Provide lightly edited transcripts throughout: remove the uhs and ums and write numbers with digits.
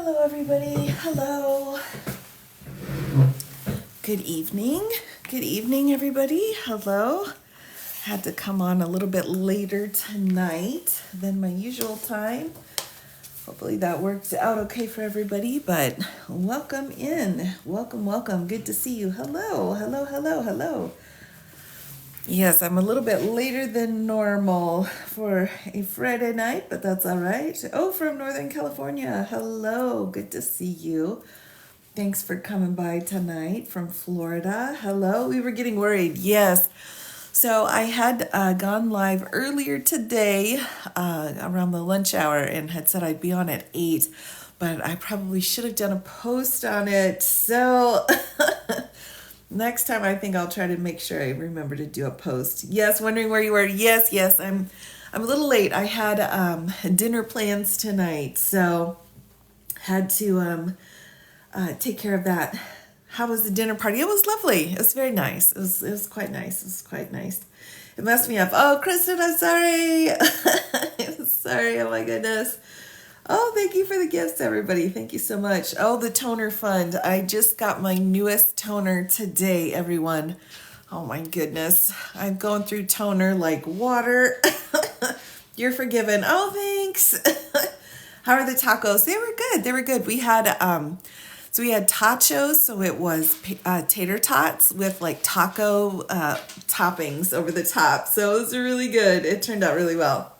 Hello, everybody. Hello. Good evening. Good evening, everybody. Hello. Had to come on a little bit later tonight than my usual time. Hopefully that works out okay for everybody, but welcome in. Welcome, welcome. Good to see you. Hello, hello, hello, hello. Yes, I'm a little bit later than normal for a Friday night, but that's all right. Oh, from Northern California. Hello, good to see you. Thanks for coming by tonight from Florida. Hello, we were getting worried. Yes. So I had gone live earlier today around the lunch hour and had said I'd be on at 8, but I probably should have done a post on it. So next time I think I'll try to make sure I remember to do a post. Yes, wondering where you were. Yes, I'm a little late. I had dinner plans tonight, so had to take care of that. How was the dinner party? It was lovely. It was very nice. It was quite nice. It was quite nice. It messed me up. Oh, Kristen, I'm sorry. I'm sorry. Oh my goodness. Oh, thank you for the gifts, everybody. Thank you so much. Oh, the toner fund. I just got my newest toner today, everyone. Oh my goodness. I'm going through toner like water. You're forgiven. Oh, thanks. How are the tacos? They were good. They were good. We had tachos, so it was tater tots with like taco toppings over the top. So it was really good. It turned out really well.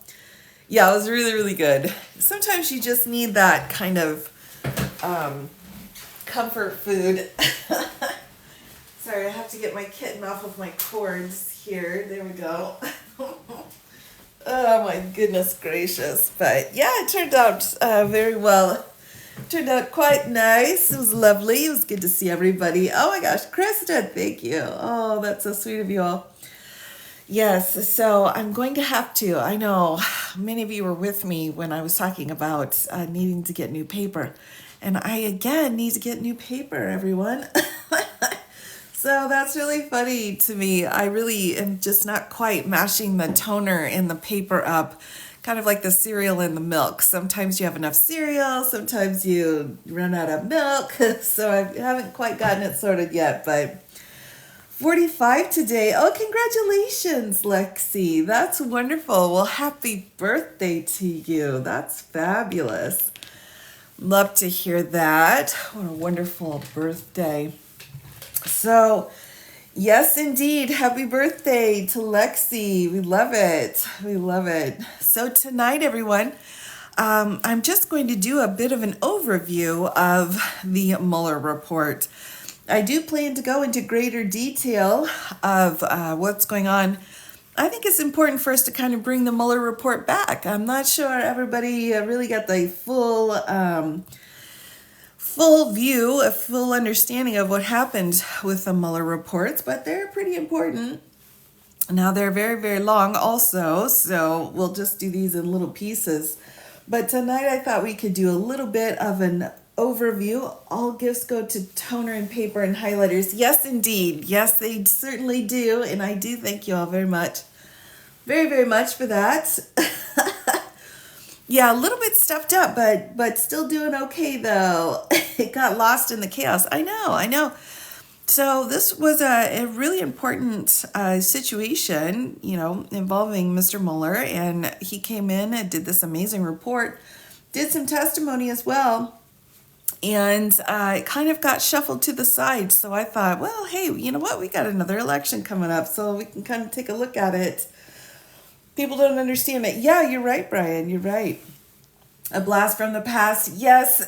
Yeah, it was really, really good. Sometimes you just need that kind of comfort food. Sorry, I have to get my kitten off of my cords here. There we go. Oh my goodness gracious. But yeah, it turned out very well. Turned out quite nice. It was lovely. It was good to see everybody. Oh my gosh, Kristen, thank you. Oh, that's so sweet of you all. Yes, so I'm going to have to. I know many of you were with me when I was talking about needing to get new paper. And I, again, need to get new paper, everyone. So that's really funny to me. I really am just not quite mashing the toner and the paper up, kind of like the cereal and the milk. Sometimes you have enough cereal, sometimes you run out of milk. So I haven't quite gotten it sorted yet, but 45 today. Oh, congratulations, Lexi. That's wonderful. Well, happy birthday to you. That's fabulous. Love to hear that. What a wonderful birthday. So, yes, indeed. Happy birthday to Lexi. We love it. We love it. So tonight, everyone, I'm just going to do a bit of an overview of the Mueller report. I do plan to go into greater detail of what's going on. I think it's important for us to kind of bring the Mueller report back. I'm not sure everybody really got the full view, a full understanding of what happened with the Mueller reports, but they're pretty important. Now they're very, very long also, so we'll just do these in little pieces. But tonight I thought we could do a little bit of an overview. All gifts go to toner and paper and highlighters. Yes, indeed. Yes, they certainly do. And I do thank you all very much. Very, very much for that. Yeah, a little bit stuffed up, but still doing okay though. It got lost in the chaos. I know. So this was a really important situation, involving Mr. Mueller, and he came in and did this amazing report, did some testimony as well. And it kind of got shuffled to the side. So I thought, well, hey, you know what? We got another election coming up, so we can kind of take a look at it. People don't understand it. Yeah, you're right, Brian. You're right. A blast from the past. Yes,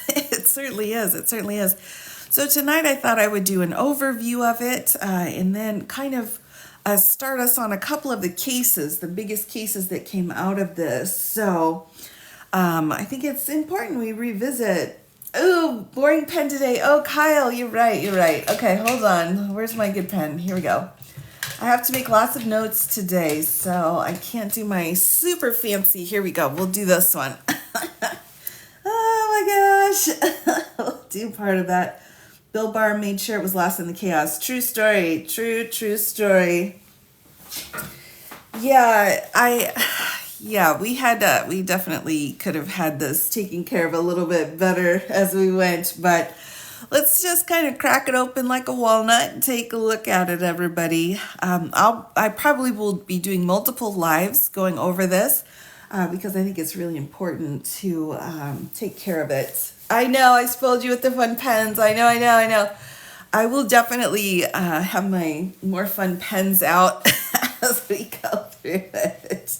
it certainly is. It certainly is. So tonight I thought I would do an overview of it and then kind of start us on a couple of the cases, the biggest cases that came out of this. So I think it's important we revisit. Oh, boring pen today. Oh, Kyle, you're right. Okay, hold on. Where's my good pen? Here we go. I have to make lots of notes today, so I can't do my super fancy. Here we go. We'll do this one. Oh my gosh. We'll do part of that. Bill Barr made sure it was lost in the chaos. True story. True story. Yeah, Yeah, we definitely could have had this taken care of a little bit better as we went, but let's just kind of crack it open like a walnut and take a look at it, everybody. I probably will be doing multiple lives going over this because I think it's really important to take care of it. I know I spoiled you with the fun pens. I know. I will definitely have my more fun pens out as we go through it.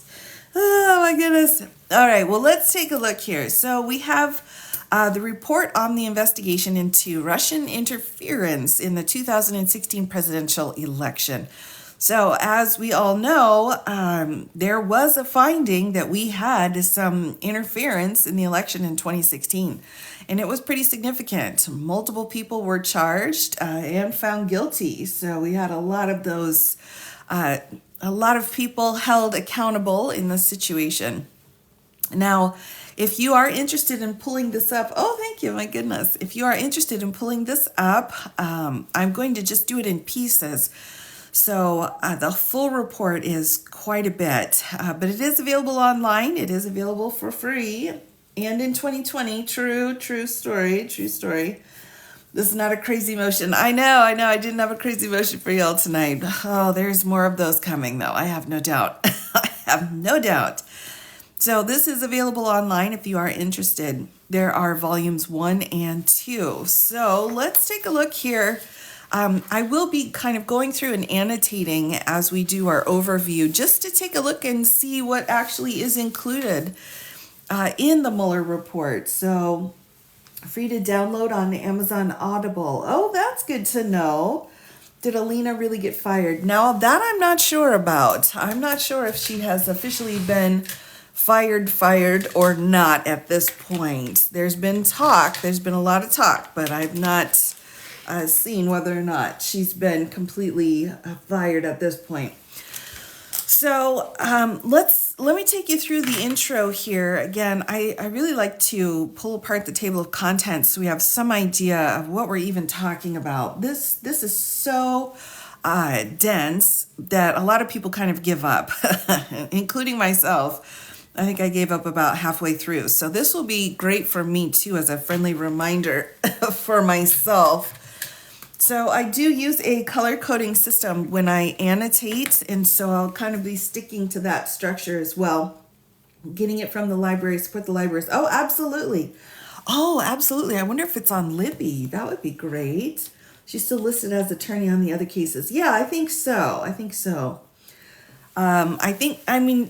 Oh my goodness. All right, well, let's take a look here. So we have the report on the investigation into Russian interference in the 2016 presidential election. So, as we all know, there was a finding that we had some interference in the election in 2016, and it was pretty significant. Multiple people were charged and found guilty. So, we had a lot of those, a lot of people held accountable in this situation. Now, if you are interested in pulling this up, oh, thank you, my goodness. If you are interested in pulling this up, I'm going to just do it in pieces. So the full report is quite a bit, but it is available online. It is available for free. And in 2020, true story. This is not a crazy motion. I know. I didn't have a crazy motion for y'all tonight. Oh, there's more of those coming, though. I have no doubt. I have no doubt. So this is available online if you are interested. There are volumes 1 and 2. So let's take a look here. I will be kind of going through and annotating as we do our overview just to take a look and see what actually is included in the Mueller report. So free to download on Amazon Audible. Oh, that's good to know. Did Alina really get fired? Now that I'm not sure about. I'm not sure if she has officially been fired or not at this point. There's been a lot of talk, but I've not seen whether or not she's been completely fired at this point. So let me take you through the intro here. Again, I really like to pull apart the table of contents so we have some idea of what we're even talking about. This is so dense that a lot of people kind of give up, including myself. I think I gave up about halfway through. So this will be great for me too as a friendly reminder for myself. So I do use a color coding system when I annotate, and so I'll kind of be sticking to that structure as well. Getting it from the library, support the libraries. Oh, absolutely. I wonder if it's on Libby. That would be great. She's still listed as attorney on the other cases. Yeah, I think so.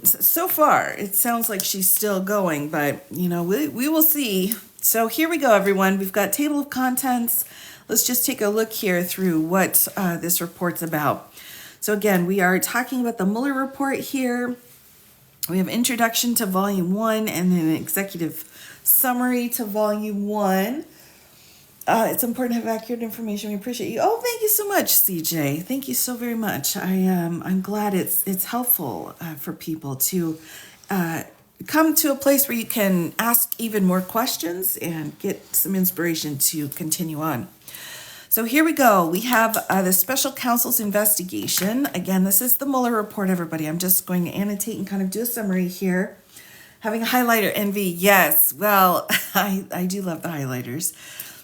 So far it sounds like she's still going, but we will see. So here we go, everyone. We've got table of contents. Let's just take a look here through what this report's about. So again, we are talking about the Mueller report here. We have introduction to volume 1 and then an executive summary to volume 1. It's important to have accurate information. We appreciate you. Oh, thank you so much, CJ. Thank you so very much. I'm glad it's helpful for people to come to a place where you can ask even more questions and get some inspiration to continue on. So here we go. We have the special counsel's investigation. Again, this is the Mueller report, everybody. I'm just going to annotate and kind of do a summary here. Having a highlighter envy. Yes, well, I do love the highlighters.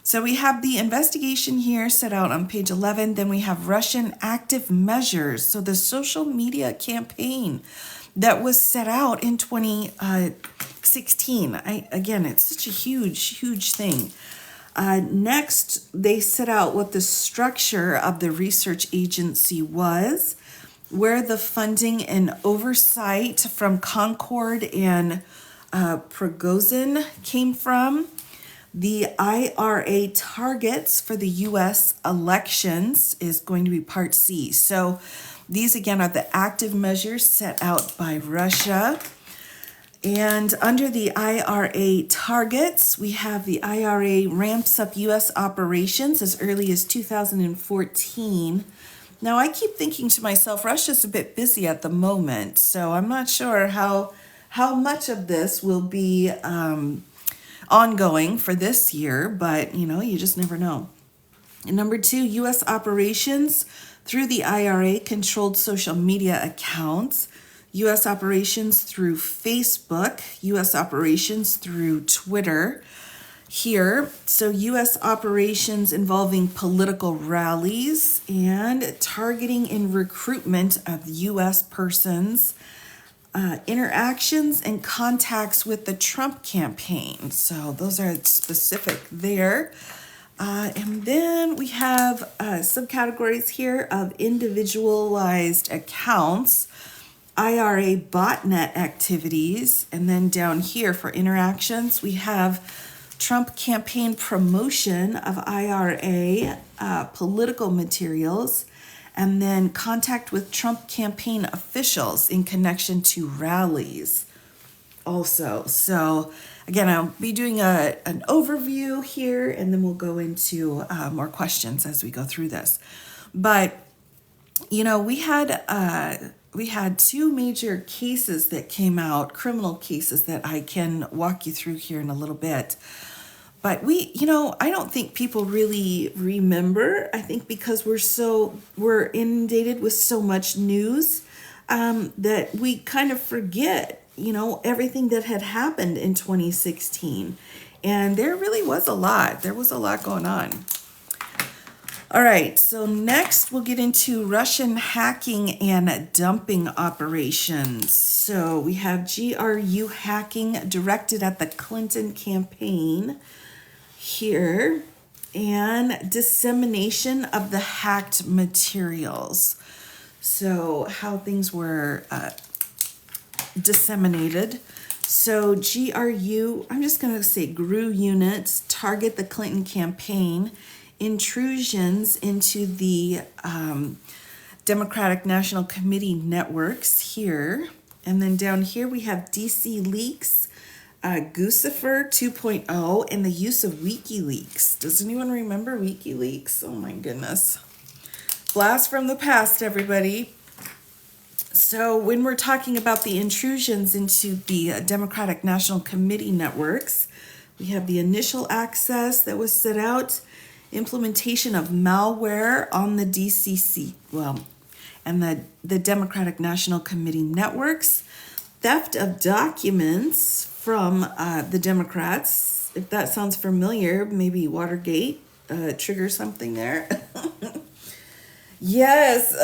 So we have the investigation here set out on page 11. Then we have Russian active measures. So the social media campaign that was set out in 2016. Again, it's such a huge thing. Next, they set out what the structure of the research agency was, where the funding and oversight from Concord and Prigozhin came from, the IRA targets for the U.S. elections is going to be part C. So these, again, are the active measures set out by Russia. And under the IRA targets, we have the IRA ramps up U.S. operations as early as 2014. Now, I keep thinking to myself, Russia's a bit busy at the moment, so I'm not sure how much of this will be ongoing for this year, but, you just never know. And number 2, U.S. operations through the IRA controlled social media accounts U.S. operations through Facebook, U.S. operations through Twitter here. So U.S. operations involving political rallies and targeting and recruitment of U.S. persons, interactions and contacts with the Trump campaign. So those are specific there. And then we have subcategories here of individualized accounts, IRA botnet activities, and then down here for interactions, we have Trump campaign promotion of IRA political materials, and then contact with Trump campaign officials in connection to rallies also. So again, I'll be doing an overview here, and then we'll go into more questions as we go through this. But, you know, we had two major cases that came out, criminal cases that I can walk you through here in a little bit. But I don't think people really remember. I think because we're inundated with so much news that we kind of forget, everything that had happened in 2016. And there really was a lot. There was a lot going on. All right, so next we'll get into Russian hacking and dumping operations. So we have GRU hacking directed at the Clinton campaign here, and dissemination of the hacked materials. So how things were disseminated. So GRU, I'm just going to say GRU units target the Clinton campaign, intrusions into the Democratic National Committee networks here. And then down here we have DC leaks, Guccifer 2.0, and the use of WikiLeaks. Does anyone remember WikiLeaks? Oh my goodness. Blast from the past, everybody. So when we're talking about the intrusions into the Democratic National Committee networks, we have the initial access that was set out, implementation of malware on the DCC, and the Democratic National Committee networks, theft of documents from the Democrats. If that sounds familiar, maybe Watergate trigger something there. Yes,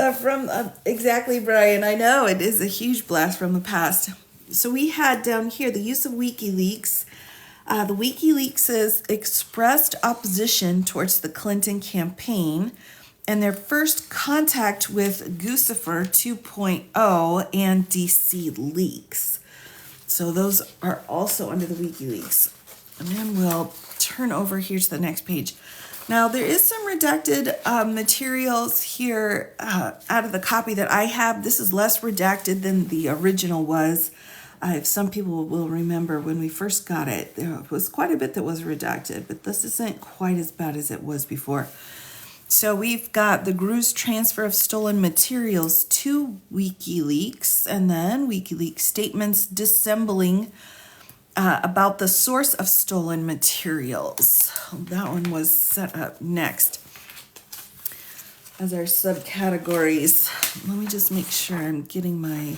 exactly, Brian. I know it is a huge blast from the past. So we had down here the use of WikiLeaks. The WikiLeaks has expressed opposition towards the Clinton campaign and their first contact with Guccifer 2.0 and DC leaks. So those are also under the WikiLeaks. And then we'll turn over here to the next page. Now, there is some redacted materials here out of the copy that I have. This is less redacted than the original was. If some people will remember when we first got it, there was quite a bit that was redacted, but this isn't quite as bad as it was before. So we've got the GRU's transfer of stolen materials to WikiLeaks, and then WikiLeaks statements dissembling about the source of stolen materials. That one was set up next as our subcategories. Let me just make sure I'm getting my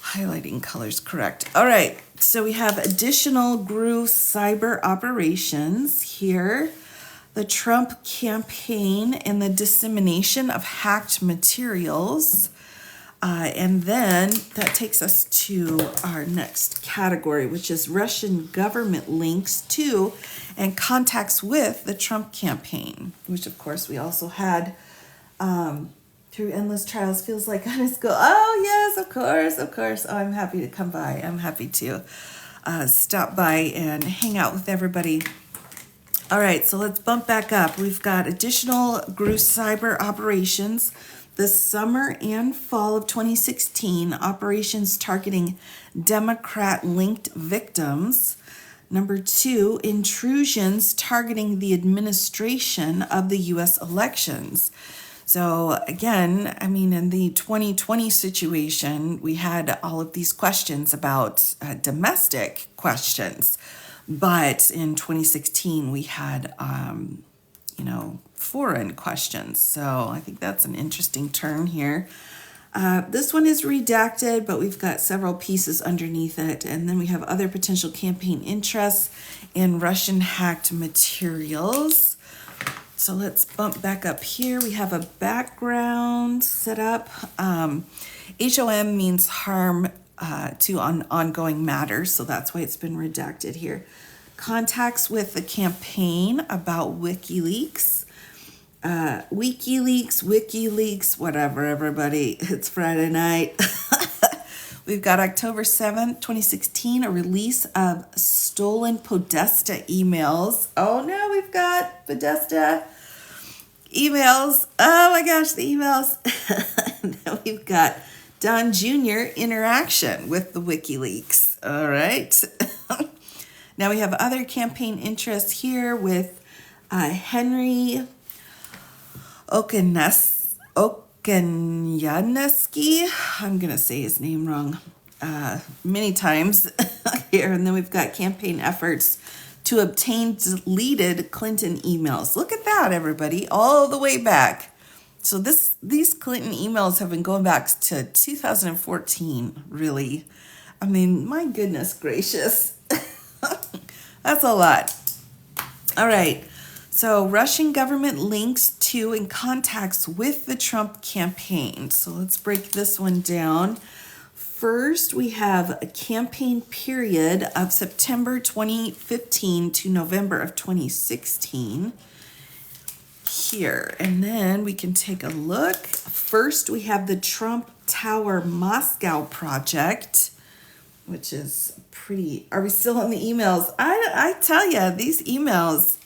highlighting colors correct. All right, so we have additional GRU cyber operations here, the Trump campaign and the dissemination of hacked materials. And then that takes us to our next category, which is Russian government links to and contacts with the Trump campaign, which of course we also had through endless trials. Feels like I just go, oh yes, of course. Oh, I'm happy to come by. I'm happy to stop by and hang out with everybody. All right, so let's bump back up. We've got additional GRU cyber operations. The summer and fall of 2016, operations targeting Democrat-linked victims. Number 2, intrusions targeting the administration of the U.S. elections. So again, I mean, in the 2020 situation, we had all of these questions about domestic questions. But in 2016, we had, foreign questions. So I think that's an interesting turn here. This one is redacted, but we've got several pieces underneath it. And then we have other potential campaign interests in Russian hacked materials. So let's bump back up here. We have a background set up. HOM means harm to ongoing matters, so that's why it's been redacted here. Contacts with the campaign about WikiLeaks. WikiLeaks, whatever, everybody. It's Friday night. We've got October 7th, 2016, a release of stolen Podesta emails. Oh no, we've got Podesta emails. Oh my gosh, the emails. And then we've got Don Jr. interaction with the WikiLeaks. All right. Now we have other campaign interests here with Henry Okanyaneski. I'm going to say his name wrong many times here. And then we've got campaign efforts to obtain deleted Clinton emails. Look at that, everybody, all the way back. So these Clinton emails have been going back to 2014, really. I mean, my goodness gracious. That's a lot. All right. So Russian government links to and contacts with the Trump campaign. So let's break this one down. First, we have a campaign period of September 2015 to November of 2016 here. And then we can take a look. First, we have the Trump Tower Moscow project, which is pretty. Are we still on the emails? I tell you, these emails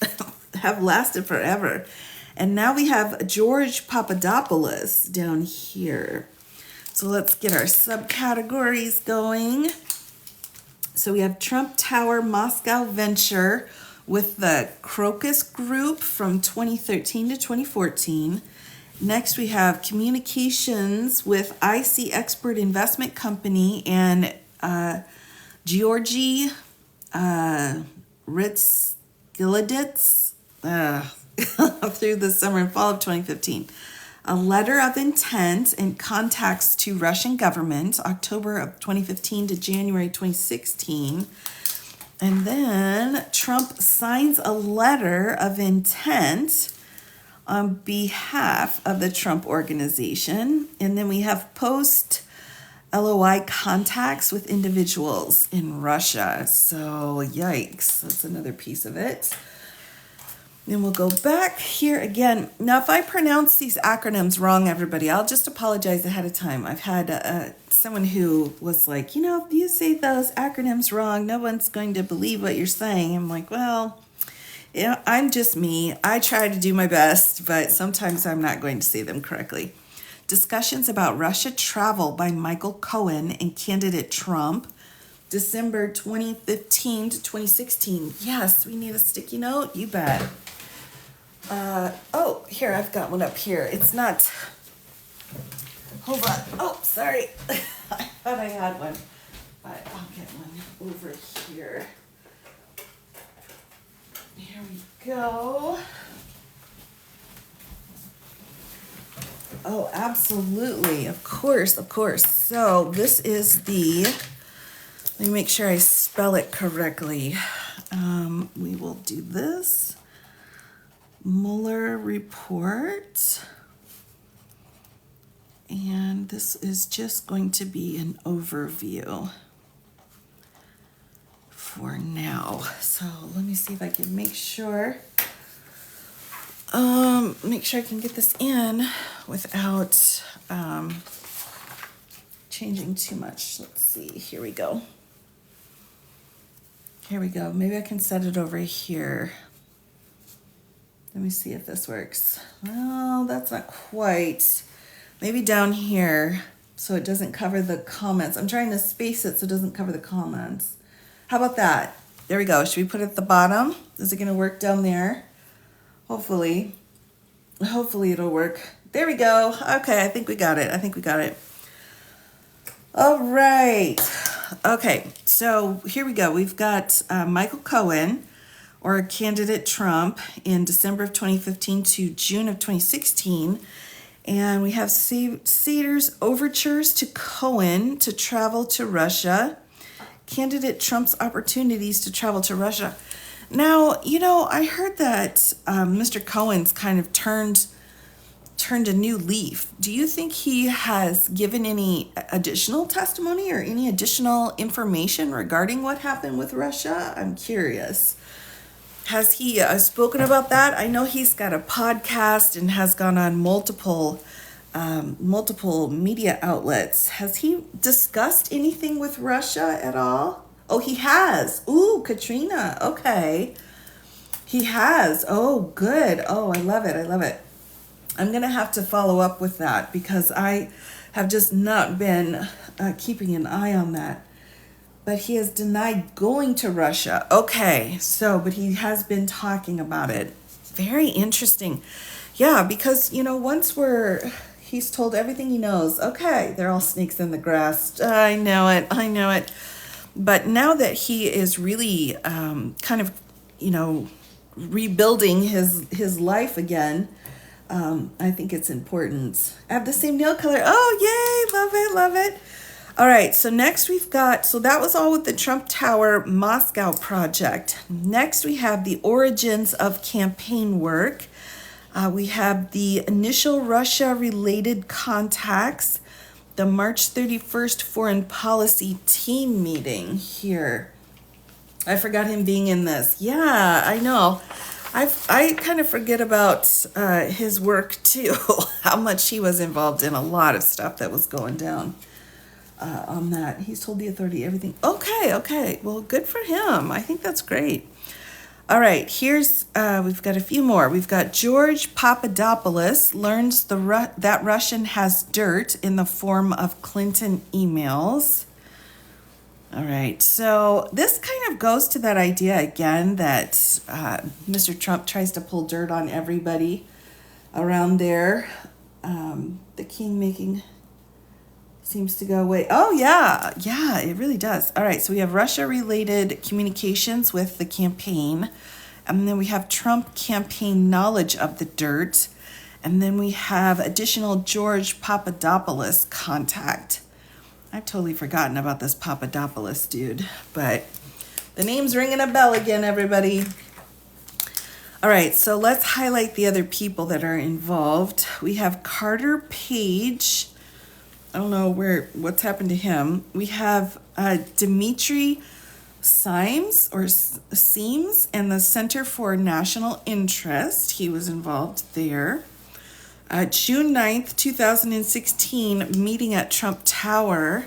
have lasted forever. And now we have George Papadopoulos down here. So let's get our subcategories going. So we have Trump Tower Moscow venture with the Crocus Group from 2013 to 2014. Next, we have communications with IC Expert Investment Company and Georgy Ritz-Giliditz through the summer and fall of 2015. A letter of intent and contacts to Russian government, October of 2015 to January 2016. And then Trump signs a letter of intent on behalf of the Trump Organization. And then we have post LOI contacts with individuals in Russia. So yikes, that's another piece of it. Then we'll go back here again. Now, if I pronounce these acronyms wrong, everybody, I'll just apologize ahead of time. I've had someone who was like, if you say those acronyms wrong, no one's going to believe what you're saying. I'm like, well, I'm just me. I try to do my best, but sometimes I'm not going to say them correctly. Discussions about Russia travel by Michael Cohen and candidate Trump. December 2015 to 2016. Yes, we need a sticky note. You bet. Here, I've got one up here. It's not. Hold on. Oh, sorry. I thought I had one. But I'll get one over here. Here we go. Oh, absolutely. Of course. So this is let me make sure I spell it correctly. We will do this. Mueller report. And this is just going to be an overview for now. So let me see if I can make sure I can get this in without changing too much. Let's see. Here we go. Maybe I can set it over here. Let me see if this works. Well, that's not quite. Maybe down here so it doesn't cover the comments. I'm trying to space it so it doesn't cover the comments. How about that? There we go. Should we put it at the bottom? Is it going to work down there? Hopefully it'll work. There we go. Okay, I think we got it. All right. Okay, so here we go. We've got Michael Cohen, or candidate Trump, in December of 2015 to June of 2016. And we have Sater's overtures to Cohen to travel to Russia. Candidate Trump's opportunities to travel to Russia. Now, I heard that Mr. Cohen's kind of turned a new leaf. Do you think he has given any additional testimony or any additional information regarding what happened with Russia? I'm curious. Has he spoken about that? I know he's got a podcast and has gone on multiple media outlets. Has he discussed anything with Russia at all? Oh, he has. Ooh, Katrina. Okay. He has. Oh, good. Oh, I love it. I love it. I'm going to have to follow up with that because I have just not been keeping an eye on that. But he has denied going to Russia. Okay, but he has been talking about it. Very interesting. Yeah, because, he's told everything he knows. Okay, they're all snakes in the grass. I know it. But now that he is really kind of, rebuilding his life again, I think it's important. I have the same nail color. Oh, yay, love it. All right, so next so that was all with the Trump Tower Moscow project. Next, we have the origins of campaign work. We have the initial Russia-related contacts, the March 31st foreign policy team meeting here. I forgot him being in this. Yeah, I know. I kind of forget about his work too, how much he was involved in a lot of stuff that was going down. On that. He's told the authority everything. Okay. Well, good for him. I think that's great. All right, here's, we've got a few more. We've got George Papadopoulos learns that Russian has dirt in the form of Clinton emails. All right, so this kind of goes to that idea again that Mr. Trump tries to pull dirt on everybody around there. The king making seems to go away. Oh, yeah, it really does. All right, so we have Russia-related communications with the campaign, and then we have Trump campaign knowledge of the dirt, and then we have additional George Papadopoulos contact. I've totally forgotten about this Papadopoulos dude, but the name's ringing a bell again, everybody. All right, so let's highlight the other people that are involved. We have Carter Page. I don't know what's happened to him. We have Dmitry Simes and the Center for National Interest. He was involved there. June 9th, 2016, meeting at Trump Tower.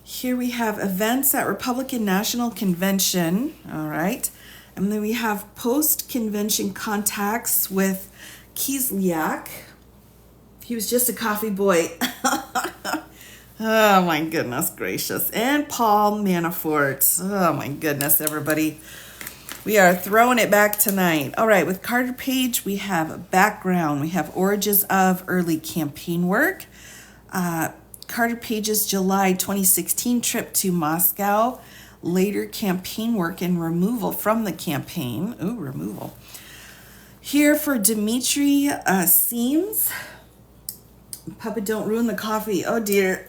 Here we have events at Republican National Convention. All right. And then we have post-convention contacts with Kislyak. He was just a coffee boy. Oh, my goodness gracious. And Paul Manafort. Oh, my goodness, everybody. We are throwing it back tonight. All right, with Carter Page, we have background. We have origins of early campaign work. Carter Page's July 2016 trip to Moscow. Later campaign work and removal from the campaign. Ooh, removal. Here for Dmitry Simes. Papa, don't ruin the coffee. Oh, dear.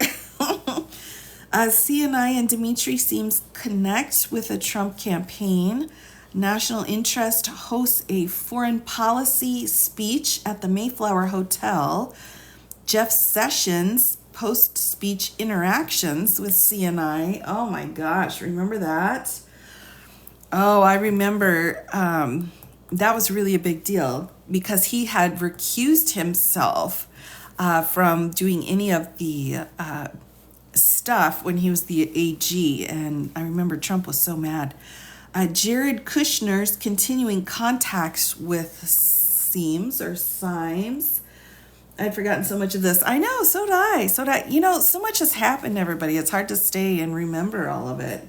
CNI and Dmitry Simes connect with the Trump campaign. National Interest hosts a foreign policy speech at the Mayflower Hotel. Jeff Sessions post-speech interactions with CNI. Oh, my gosh. Remember that? Oh, I remember. That was really a big deal because he had recused himself from doing any of the stuff when he was the AG, and I remember Trump was so mad. Jared Kushner's continuing contacts with Simes. I'd forgotten so much of this. I know, so did I. So much has happened, everybody. It's hard to stay and remember all of it.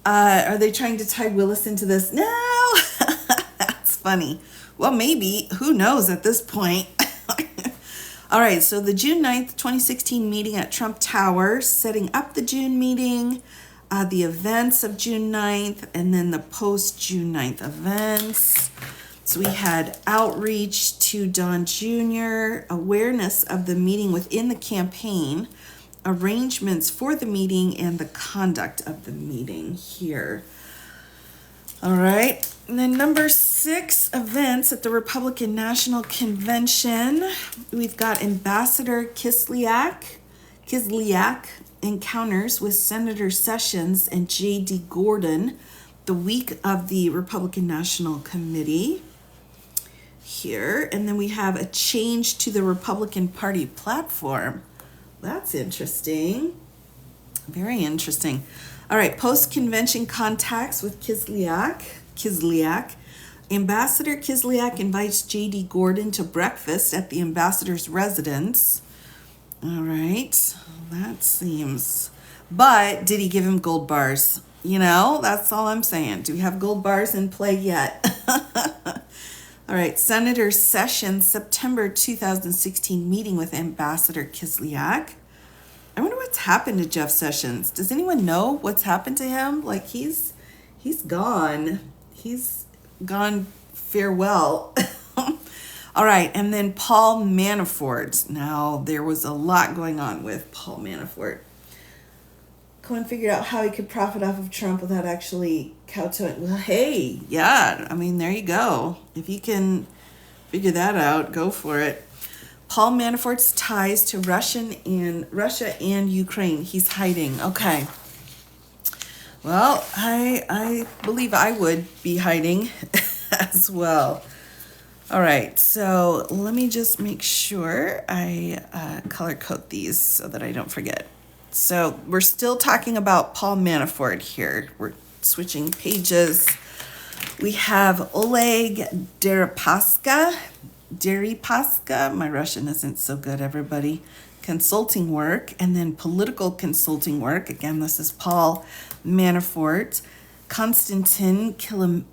Are they trying to tie Willis into this? No! That's funny. Well, maybe. Who knows at this point? All right, so the June 9th, 2016 meeting at Trump Tower, setting up the June meeting, the events of June 9th, and then the post-June 9th events. So we had outreach to Don Jr., awareness of the meeting within the campaign, arrangements for the meeting, and the conduct of the meeting here. All right. And then number 6, events at the Republican National Convention. We've got Ambassador Kislyak encounters with Senator Sessions and J.D. Gordon the week of the Republican National Committee here. And then we have a change to the Republican Party platform. That's interesting. Very interesting. All right, post-convention contacts with Kislyak. Ambassador Kislyak invites J.D. Gordon to breakfast at the ambassador's residence. All right, that seems... But did he give him gold bars? You know, that's all I'm saying. Do we have gold bars in play yet? All right, Senator Sessions, September 2016 meeting with Ambassador Kislyak. I wonder what's happened to Jeff Sessions. Does anyone know what's happened to him? Like he's gone. He's gone farewell. All right, and then Paul Manafort. Now, there was a lot going on with Paul Manafort. Cohen figured out how he could profit off of Trump without actually kowtowing. Well, hey, yeah, I mean, there you go. If you can figure that out, go for it. Paul Manafort's ties to Russia and Ukraine. He's hiding. Okay. Well, I believe I would be hiding as well. All right, so let me just make sure I color code these so that I don't forget. So we're still talking about Paul Manafort here. We're switching pages. We have Oleg Deripaska, my Russian isn't so good, everybody, consulting work, and then political consulting work. Again, this is Paul Manafort. Konstantin Kilimnik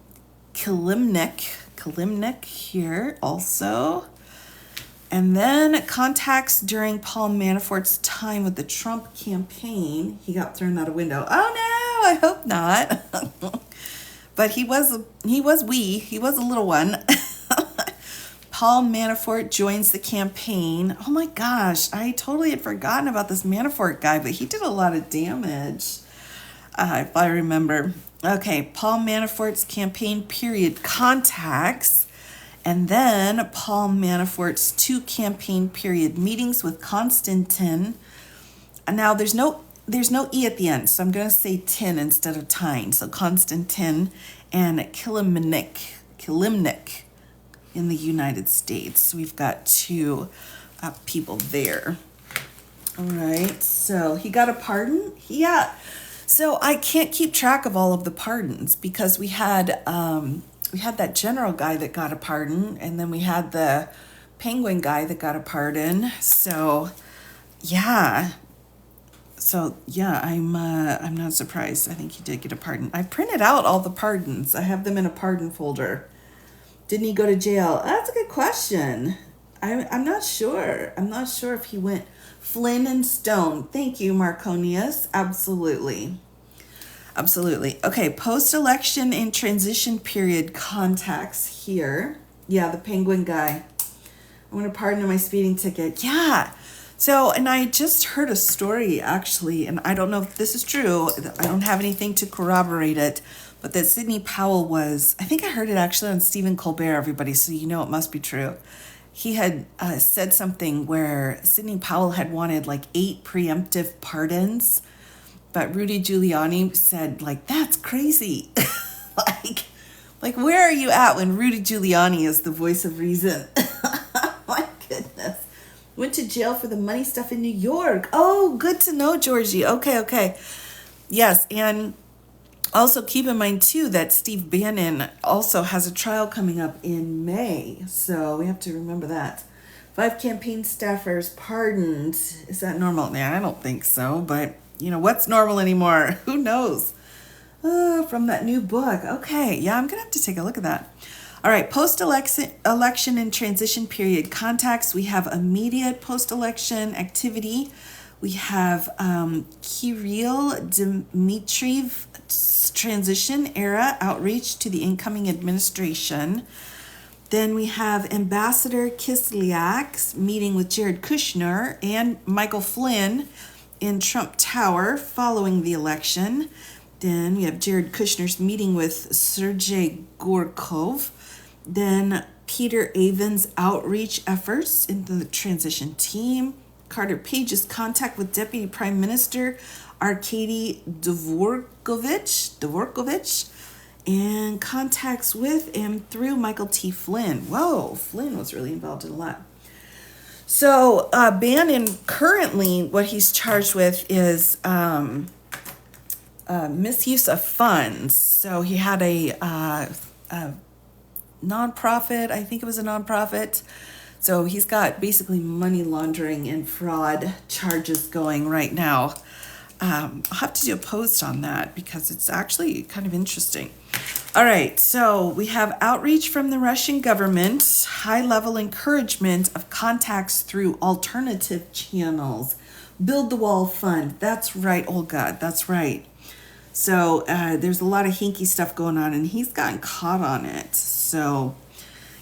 here also. And then contacts during Paul Manafort's time with the Trump campaign. He got thrown out a window. Oh no, I hope not. But he was a little one. Paul Manafort joins the campaign. Oh my gosh, I totally had forgotten about this Manafort guy, but he did a lot of damage, if I remember. Okay, Paul Manafort's campaign period contacts, and then Paul Manafort's 2 campaign period meetings with Konstantin. Now there's no E at the end, so I'm going to say tin instead of tine. So Konstantin and Kilimnik in the United States. We've got 2 people there. All right, so he got a pardon? Yeah. So I can't keep track of all of the pardons because we had that general guy that got a pardon, and then we had the penguin guy that got a pardon. So yeah. I'm not surprised. I think he did get a pardon. I printed out all the pardons. I have them in a pardon folder. Didn't he go to jail? That's a good question. I'm not sure. I'm not sure if he went Flynn and Stone. Thank you, Marconius. Absolutely. Okay, post-election and transition period contacts here. Yeah, the penguin guy. I want a pardon on my speeding ticket. Yeah. So, and I just heard a story, actually, and I don't know if this is true. I don't have anything to corroborate it, but that Sidney Powell was, I think I heard it actually on Stephen Colbert, everybody, so you know it must be true. He had said something where Sidney Powell had wanted like 8 preemptive pardons, but Rudy Giuliani said, like, that's crazy. like, where are you at when Rudy Giuliani is the voice of reason? My goodness. Went to jail for the money stuff in New York. Oh, good to know, Georgie. Okay. Yes, and also keep in mind, too, that Steve Bannon also has a trial coming up in May. So we have to remember that. 5 campaign staffers pardoned. Is that normal? Yeah, I don't think so. But, you know, what's normal anymore? Who knows? From that new book. Okay, yeah, I'm going to have to take a look at that. All right, post-election and transition period contacts. We have immediate post-election activity. We have Kirill Dmitriev's transition era outreach to the incoming administration. Then we have Ambassador Kislyak meeting with Jared Kushner and Michael Flynn in Trump Tower following the election. Then we have Jared Kushner's meeting with Sergei Gorkov. Then Peter Avens' outreach efforts into the transition team. Carter Page's contact with Deputy Prime Minister Arkady Dvorkovich, and contacts with and through Michael T. Flynn. Whoa, Flynn was really involved in a lot. So Bannon currently, what he's charged with is misuse of funds. So he had a nonprofit, I think it was a nonprofit. So he's got basically money laundering and fraud charges going right now. I'll have to do a post on that because it's actually kind of interesting. All right, so we have outreach from the Russian government, high-level encouragement of contacts through alternative channels. Build the Wall Fund. That's right, Olga, that's right. So there's a lot of hinky stuff going on, and he's gotten caught on it. So,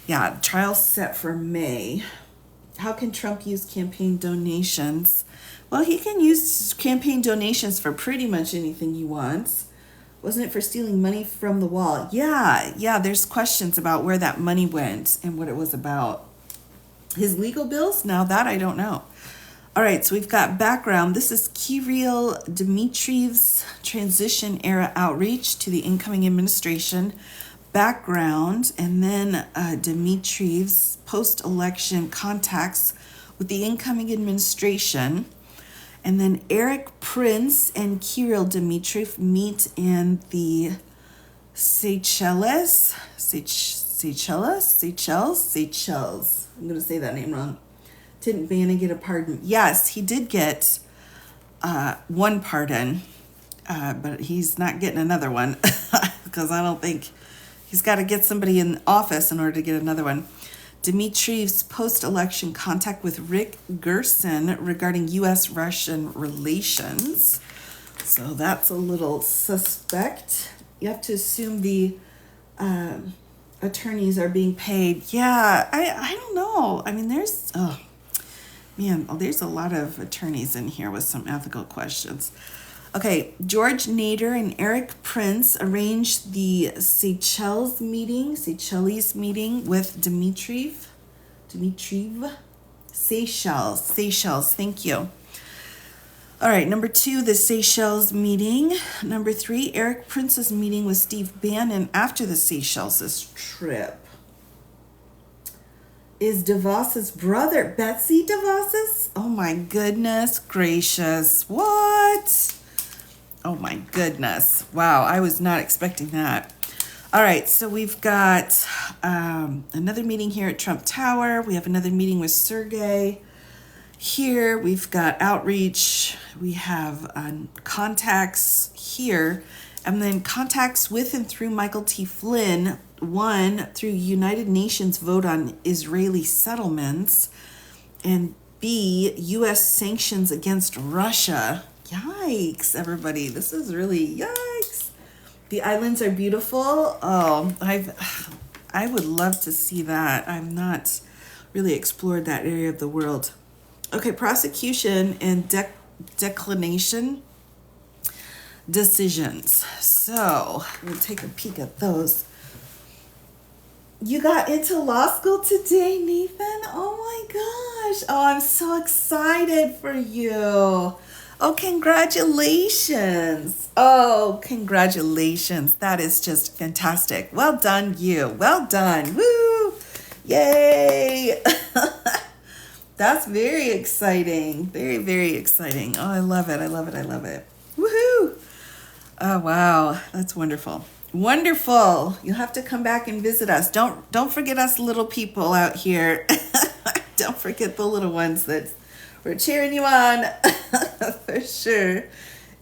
yeah, trial set for May. How can Trump use campaign donations? Well, he can use campaign donations for pretty much anything he wants. Wasn't it for stealing money from the wall? Yeah, there's questions about where that money went and what it was about. His legal bills? Now that I don't know. All right, so we've got background. This is Kirill Dmitriev's transition era outreach to the incoming administration. Background, and then Dmitriev's post-election contacts with the incoming administration. And then Eric Prince and Kirill Dmitriev meet in the Seychelles. I'm going to say that name wrong. Didn't Bannon get a pardon? Yes, he did get one pardon, but he's not getting another one because I don't think he's got to get somebody in office in order to get another one. Dmitriev's post-election contact with Rick Gerson regarding U.S.-Russian relations. So that's a little suspect. You have to assume the attorneys are being paid. Yeah, I don't know. I mean, there's a lot of attorneys in here with some ethical questions. Okay, George Nader and Eric Prince arranged the Seychelles meeting with Dmitriev. Seychelles, thank you. All right, number 2, the Seychelles meeting. Number 3, Eric Prince's meeting with Steve Bannon after the Seychelles trip. Is DeVos's brother, Betsy DeVos's? Oh my goodness gracious, what? Oh my goodness. Wow, I was not expecting that. All right, so we've got another meeting here at Trump Tower. We have another meeting with Sergey. Here we've got outreach. We have contacts here. And then contacts with and through Michael T. Flynn. 1, through United Nations vote on Israeli settlements. And B, U.S. sanctions against Russia. Yikes, everybody. This is really yikes. The islands are beautiful. Oh, I would love to see that. I've not really explored that area of the world. Okay, prosecution and declination decisions. So we'll take a peek at those. You got into law school today, Nathan? Oh my gosh. Oh, I'm so excited for you. Oh, congratulations. That is just fantastic. Well done, you. Well done. Woo. Yay. That's very exciting. Very, very exciting. Oh, I love it. Woohoo. Oh, wow. That's wonderful. Wonderful. You'll have to come back and visit us. Don't forget us little people out here. Don't forget the little ones that we're cheering you on. For sure.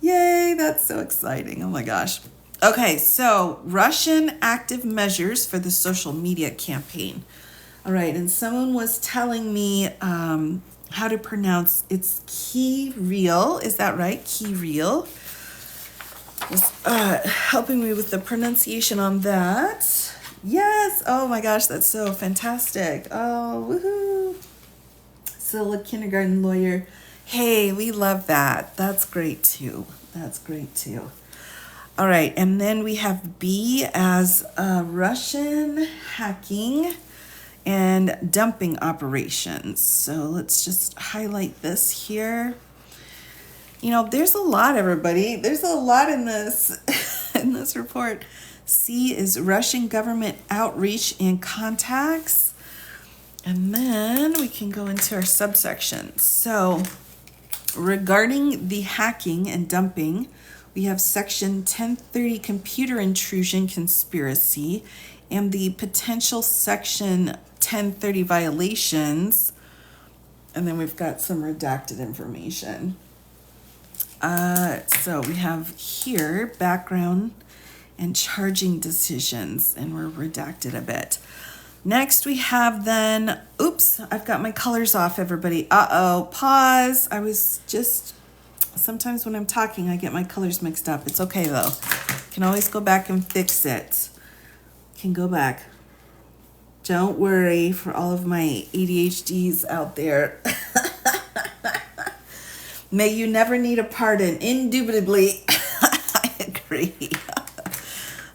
Yay, that's so exciting. Oh my gosh. Okay, so Russian active measures for the social media campaign. All right, and someone was telling me how to pronounce it's Kirill. Is that right? Kirill. Was helping me with the pronunciation on that. Yes. Oh my gosh, that's so fantastic. Oh, woohoo. Still a kindergarten lawyer. Hey, we love that. That's great too. That's great too. All right, and then we have B as Russian hacking and dumping operations. So let's just highlight this here. You know, there's a lot, everybody. There's a lot in this in this report. C is Russian government outreach and contacts. And then we can go into our subsections. So regarding the hacking and dumping, we have section 1030 computer intrusion conspiracy and the potential section 1030 violations. And then we've got some redacted information. So we have here background and charging decisions, and we're redacted a bit. Next we have then, oops, I've got my colors off, everybody. Pause. I was just, sometimes when I'm talking, I get my colors mixed up. It's okay though. Can always go back and fix it. Can go back. Don't worry for all of my ADHDs out there. May you never need a pardon. Indubitably. I agree.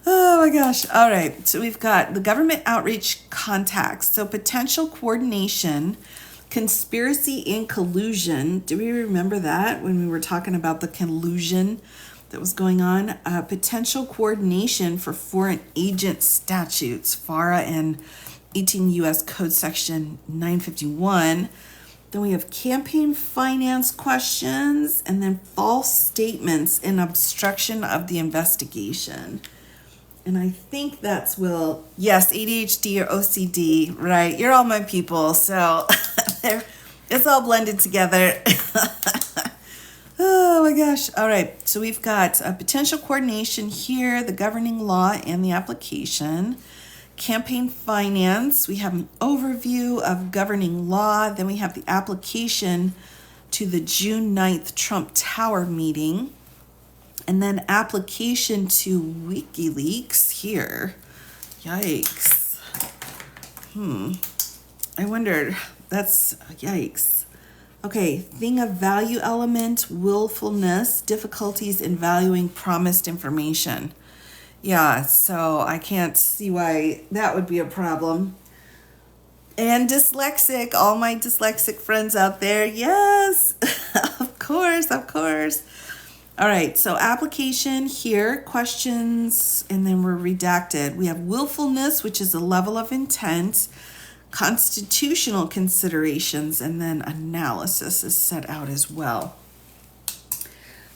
Oh my gosh. All right. So we've got the government outreach contacts. So potential coordination, conspiracy and collusion. Do we remember that when we were talking about the collusion that was going on? Potential coordination for foreign agent statutes, FARA and 18 U.S. Code Section 951. Then we have campaign finance questions, and then false statements and obstruction of the investigation. And I think that's yes, ADHD or OCD, right? You're all my people, so it's all blended together. Oh my gosh. All right, so we've got a potential coordination here, the governing law and the application. Campaign finance, we have an overview of governing law. Then we have the application to the June 9th Trump Tower meeting. And then application to WikiLeaks here. Yikes. I wondered, that's yikes. Okay, thing of value element, willfulness, difficulties in valuing promised information. Yeah, so I can't see why that would be a problem. And dyslexic, all my dyslexic friends out there, yes, of course. All right, so application here, questions, and then we're redacted. We have willfulness, which is a level of intent, constitutional considerations, and then analysis is set out as well.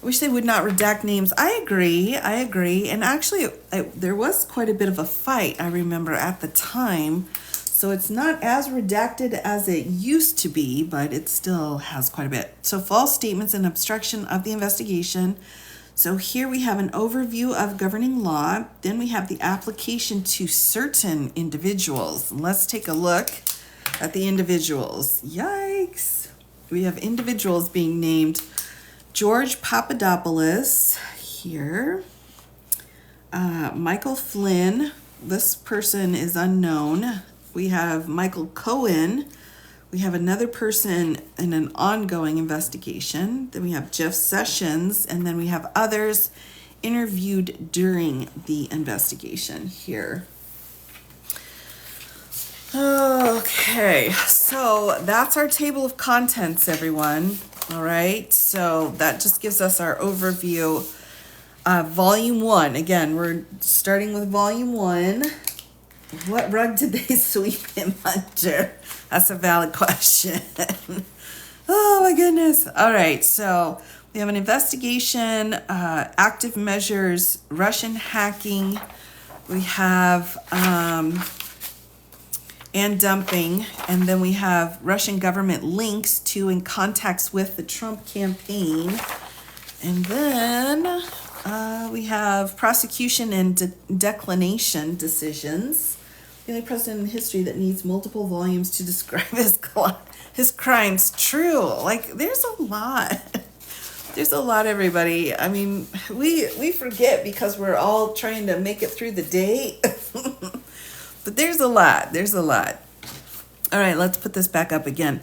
I wish they would not redact names. I agree. And actually, there was quite a bit of a fight, I remember, at the time. So it's not as redacted as it used to be, but it still has quite a bit. So false statements and obstruction of the investigation. So here we have an overview of governing law. Then we have the application to certain individuals. Let's take a look at the individuals. Yikes. We have individuals being named. George Papadopoulos here, Michael Flynn, this person is unknown. We have Michael Cohen. We have another person in an ongoing investigation. Then we have Jeff Sessions, and then we have others interviewed during the investigation here. Okay, so that's our table of contents, everyone. All right, so that just gives us our overview. Volume 1, again, we're starting with Volume 1. What rug did they sweep him under? That's a valid question. Oh my goodness. All right, so we have an investigation, active measures, Russian hacking. We have and dumping, and then we have Russian government links to and contacts with the Trump campaign. And then we have prosecution and declination decisions. The only president in history that needs multiple volumes to describe his crimes. True. Like, there's a lot. There's a lot, everybody. I mean, we forget because we're all trying to make it through the day. But there's a lot. There's a lot. All right, let's put this back up again.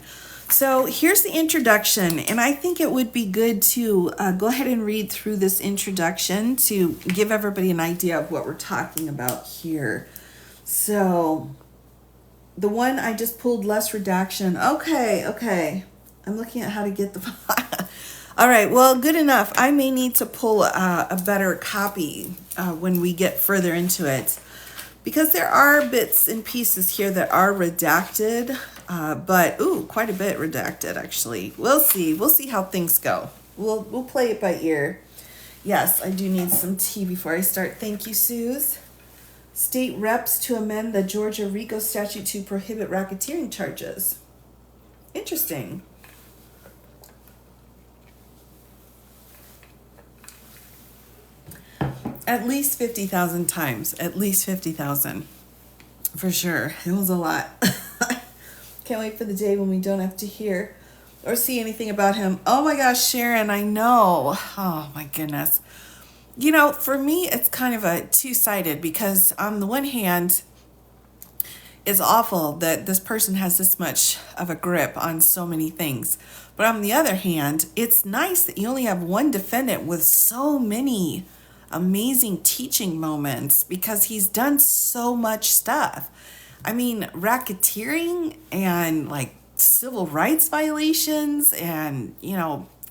So here's the introduction, and I think it would be good to go ahead and read through this introduction to give everybody an idea of what we're talking about here. So the one I just pulled, less redaction. Okay. I'm looking at how to get the... All right, well, good enough. I may need to pull a better copy when we get further into it, because there are bits and pieces here that are redacted, but quite a bit redacted actually. We'll see how things go. We'll play it by ear. Yes, I do need some tea before I start. Thank you, Suze. State reps to amend the Georgia RICO statute to prohibit racketeering charges. Interesting. At least 50,000 times. At least 50,000. For sure. It was a lot. Can't wait for the day when we don't have to hear or see anything about him. Oh my gosh, Sharon, I know. Oh my goodness. You know, for me, it's kind of a two-sided, because on the one hand, it's awful that this person has this much of a grip on so many things. But on the other hand, it's nice that you only have one defendant with so many amazing teaching moments, because he's done so much stuff. I mean, racketeering and like civil rights violations and,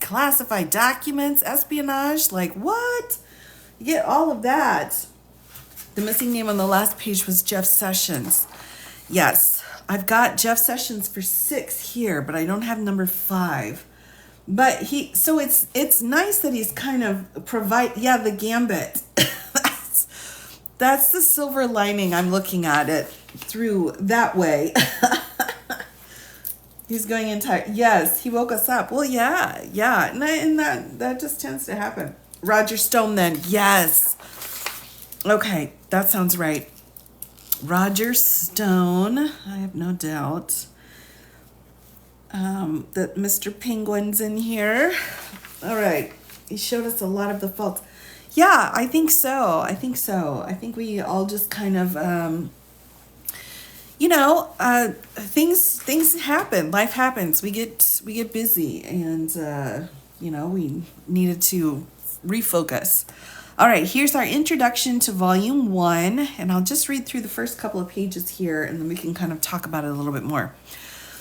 classified documents, espionage, like what? You get all of that. The missing name on the last page was Jeff Sessions. Yes, I've got Jeff Sessions for 6 here, but I don't have number 5. But so it's nice that he's kind of the gambit. that's the silver lining. I'm looking at it through that way. He's going into, yes, he woke us up. Well, yeah. And that just tends to happen. Roger Stone then, yes. Okay, that sounds right. Roger Stone, I have no doubt that Mr. Penguin's in here. All right. He showed us a lot of the faults. Yeah, I think so. I think we all just kind of, things happen. Life happens. We get busy, and, we needed to refocus. All right, here's our introduction to Volume 1, and I'll just read through the first couple of pages here, and then we can kind of talk about it a little bit more.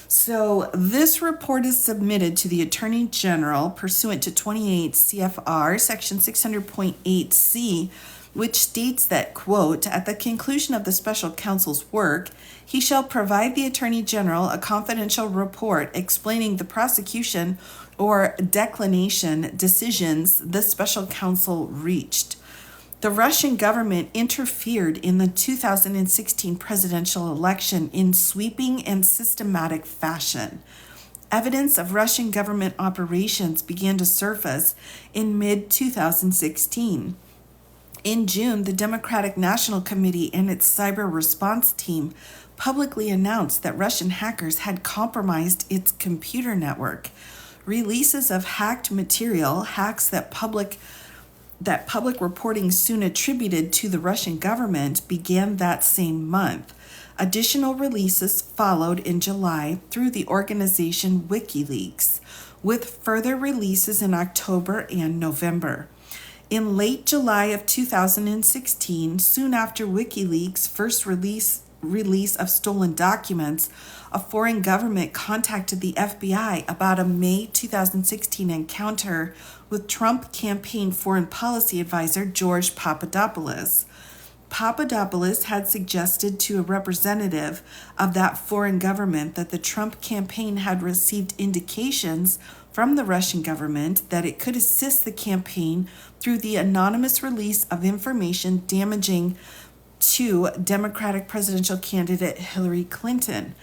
So this report is submitted to the Attorney General pursuant to 28 CFR Section 600.8C, which states that, quote, at the conclusion of the special counsel's work, he shall provide the Attorney General a confidential report explaining the prosecution or declination decisions the special counsel reached. The Russian government interfered in the 2016 presidential election in sweeping and systematic fashion. Evidence of Russian government operations began to surface in mid-2016. In June, the Democratic National Committee and its cyber response team publicly announced that Russian hackers had compromised its computer network. Releases of hacked material, hacks that public reporting soon attributed to the Russian government, began that same month. Additional releases followed in July through the organization WikiLeaks, with further releases in October and November. In late July of 2016, soon after WikiLeaks' first release of stolen documents, a foreign government contacted the FBI about a May 2016 encounter with Trump campaign foreign policy advisor George Papadopoulos. Papadopoulos had suggested to a representative of that foreign government that the Trump campaign had received indications from the Russian government that it could assist the campaign through the anonymous release of information damaging to Democratic presidential candidate Hillary Clinton.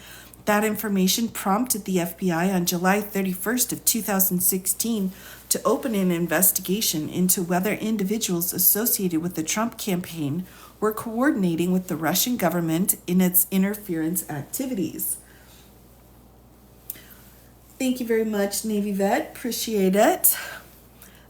That information prompted the FBI on July 31st of 2016 to open an investigation into whether individuals associated with the Trump campaign were coordinating with the Russian government in its interference activities. Thank you very much, Navy vet. Appreciate it.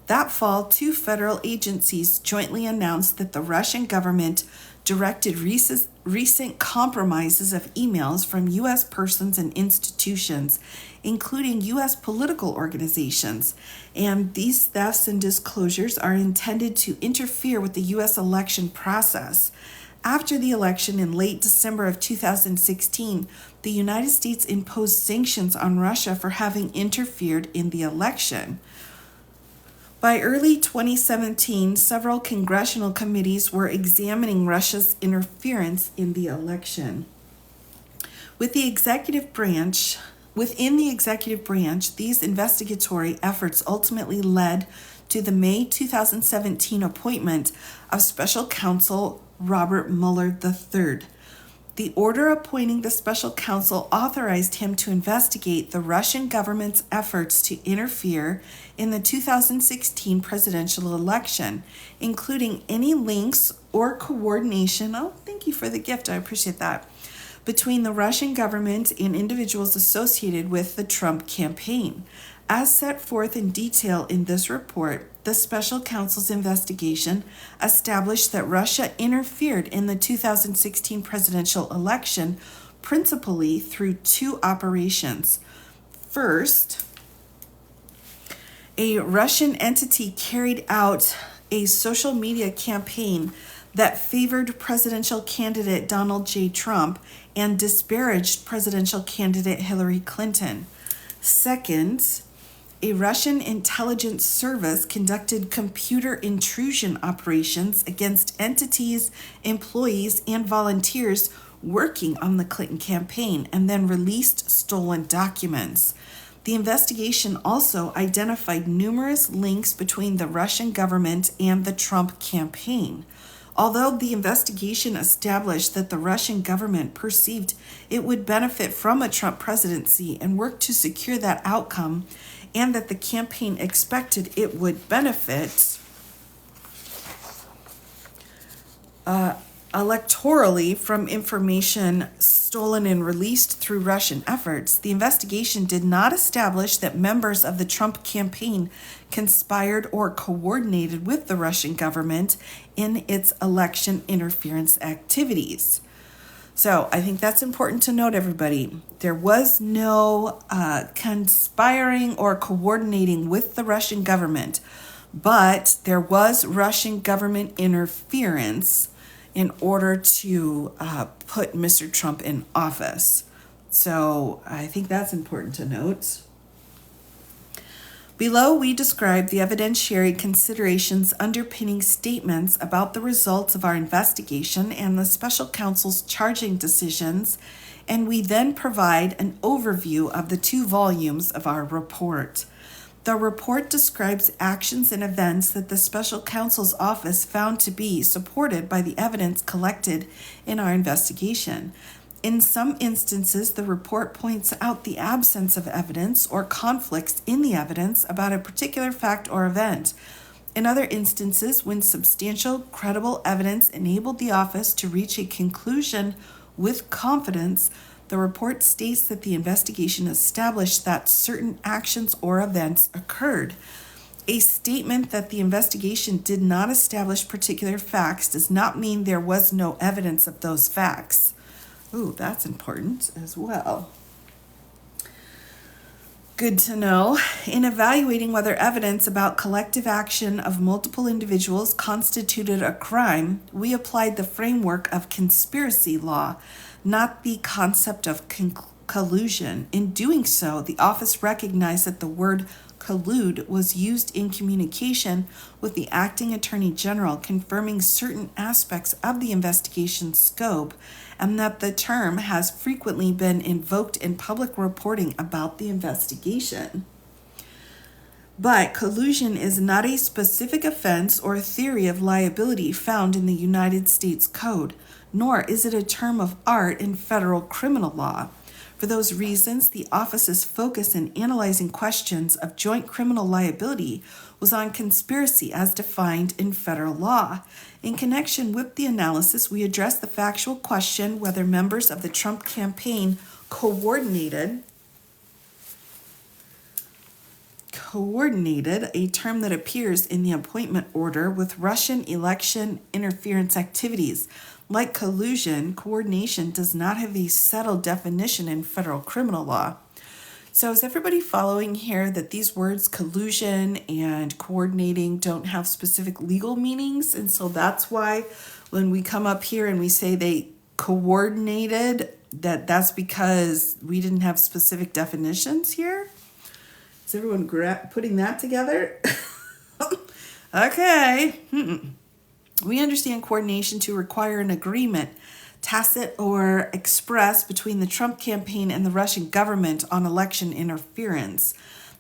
That fall, 2 federal agencies jointly announced that the Russian government directed recent compromises of emails from U.S. persons and institutions, including U.S. political organizations. And these thefts and disclosures are intended to interfere with the U.S. election process. After the election in late December of 2016, the United States imposed sanctions on Russia for having interfered in the election. By early 2017, several congressional committees were examining Russia's interference in the election. Within the executive branch, these investigatory efforts ultimately led to the May 2017 appointment of Special Counsel Robert Mueller III. The order appointing the special counsel authorized him to investigate the Russian government's efforts to interfere in the 2016 presidential election, including any links or coordination. Oh, thank you for the gift. I appreciate that. Between the Russian government and individuals associated with the Trump campaign. As set forth in detail in this report, the special counsel's investigation established that Russia interfered in the 2016 presidential election principally through two operations. First, a Russian entity carried out a social media campaign that favored presidential candidate Donald J. Trump and disparaged presidential candidate Hillary Clinton. Second, a Russian intelligence service conducted computer intrusion operations against entities, employees, and volunteers working on the Clinton campaign and then released stolen documents. The investigation also identified numerous links between the Russian government and the Trump campaign. Although the investigation established that the Russian government perceived it would benefit from a Trump presidency and worked to secure that outcome, and that the campaign expected it would benefit electorally from information stolen and released through Russian efforts, the investigation did not establish that members of the Trump campaign conspired or coordinated with the Russian government in its election interference activities. So I think that's important to note, everybody. There was no conspiring or coordinating with the Russian government, but there was Russian government interference in order to put Mr. Trump in office. So I think that's important to note. Below, we describe the evidentiary considerations underpinning statements about the results of our investigation and the special counsel's charging decisions, and we then provide an overview of the 2 volumes of our report. The report describes actions and events that the special counsel's office found to be supported by the evidence collected in our investigation. In some instances, the report points out the absence of evidence or conflicts in the evidence about a particular fact or event. In other instances, when substantial, credible evidence enabled the office to reach a conclusion with confidence, the report states that the investigation established that certain actions or events occurred. A statement that the investigation did not establish particular facts does not mean there was no evidence of those facts. Ooh, that's important as well. Good to know. In evaluating whether evidence about collective action of multiple individuals constituted a crime, we applied the framework of conspiracy law, not the concept of collusion. In doing so, the office recognized that the word collude was used in communication with the acting attorney general, confirming certain aspects of the investigation scope, and that the term has frequently been invoked in public reporting about the investigation. But collusion is not a specific offense or theory of liability found in the United States Code, nor is it a term of art in federal criminal law. For those reasons, the office's focus in analyzing questions of joint criminal liability was on conspiracy as defined in federal law. In connection with the analysis, we addressed the factual question whether members of the Trump campaign coordinated, a term that appears in the appointment order, with Russian election interference activities. Like collusion, coordination does not have a settled definition in federal criminal law. So is everybody following here that these words collusion and coordinating don't have specific legal meanings? And so that's why when we come up here and we say they coordinated, that's because we didn't have specific definitions here? Is everyone putting that together? Okay. We understand coordination to require an agreement, tacit or express, between the Trump campaign and the Russian government on election interference.